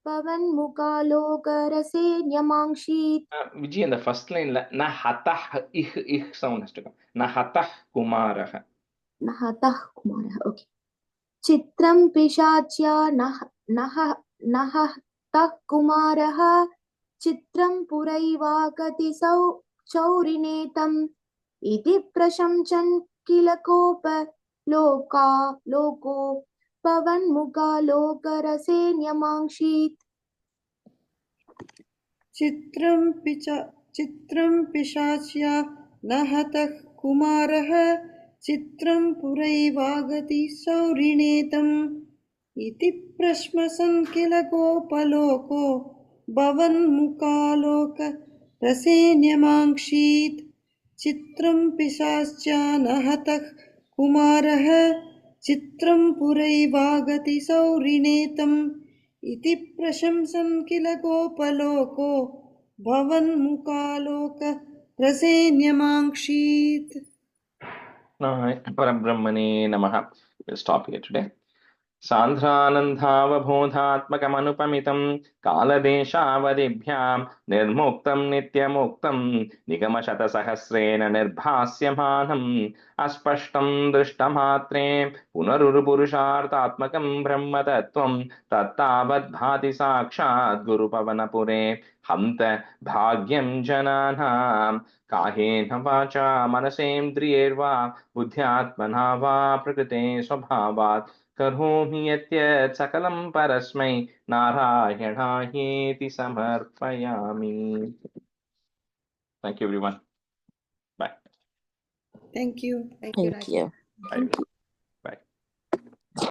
पवन्मुखालोकरसे न्यमांशीत्. Vijay, in the first line, na hatah ich sound has to come. Na hatah kumarah. नहतः कुमारः. Okay. चित्रं पिशाच्या नहतः कुमारः चित्रं पुरैवाकति शौरिनेतम् इति प्रशंसन् किल लोको पवन्मुखालोकरसे न्यमांशीत्. चित्रं पिशाच्या न हतः कुमारः चित्रं पुरैवागति शौरिनेतम् इति प्रश्मसन् किल गोपलोको भवन्मुखालोक रसेन्यमांक्षीत्. चित्रं पिशाच्या न हतः कुमारः चित्रं पुरैवागति शौरिनेतम् इति प्रशंसन् किल गोपलोको भवन्मुखालोक रसेन्यमांक्षीत्. Parabrahmane Namaha. We'll stop here today. Sandhanandhavabodhatmakamanupamitam kaladeshavadibhyam nirmuktam nityamuktam nigamashatasahasrena nirbhasyamanam aspashtam drishtamatre punarurupurushartatmakam brahmatattvam tattavadbhati sakshat gurupavanapure hamta bhagyam jananam kahena vacha manasendriyerva buddhyatmana va prakrite swabhavat करोमि यत् सकलं परस्मै नारायणायेति समर्पयामि. Thank you everyone. Bye. Thank you. Thank you. Bye.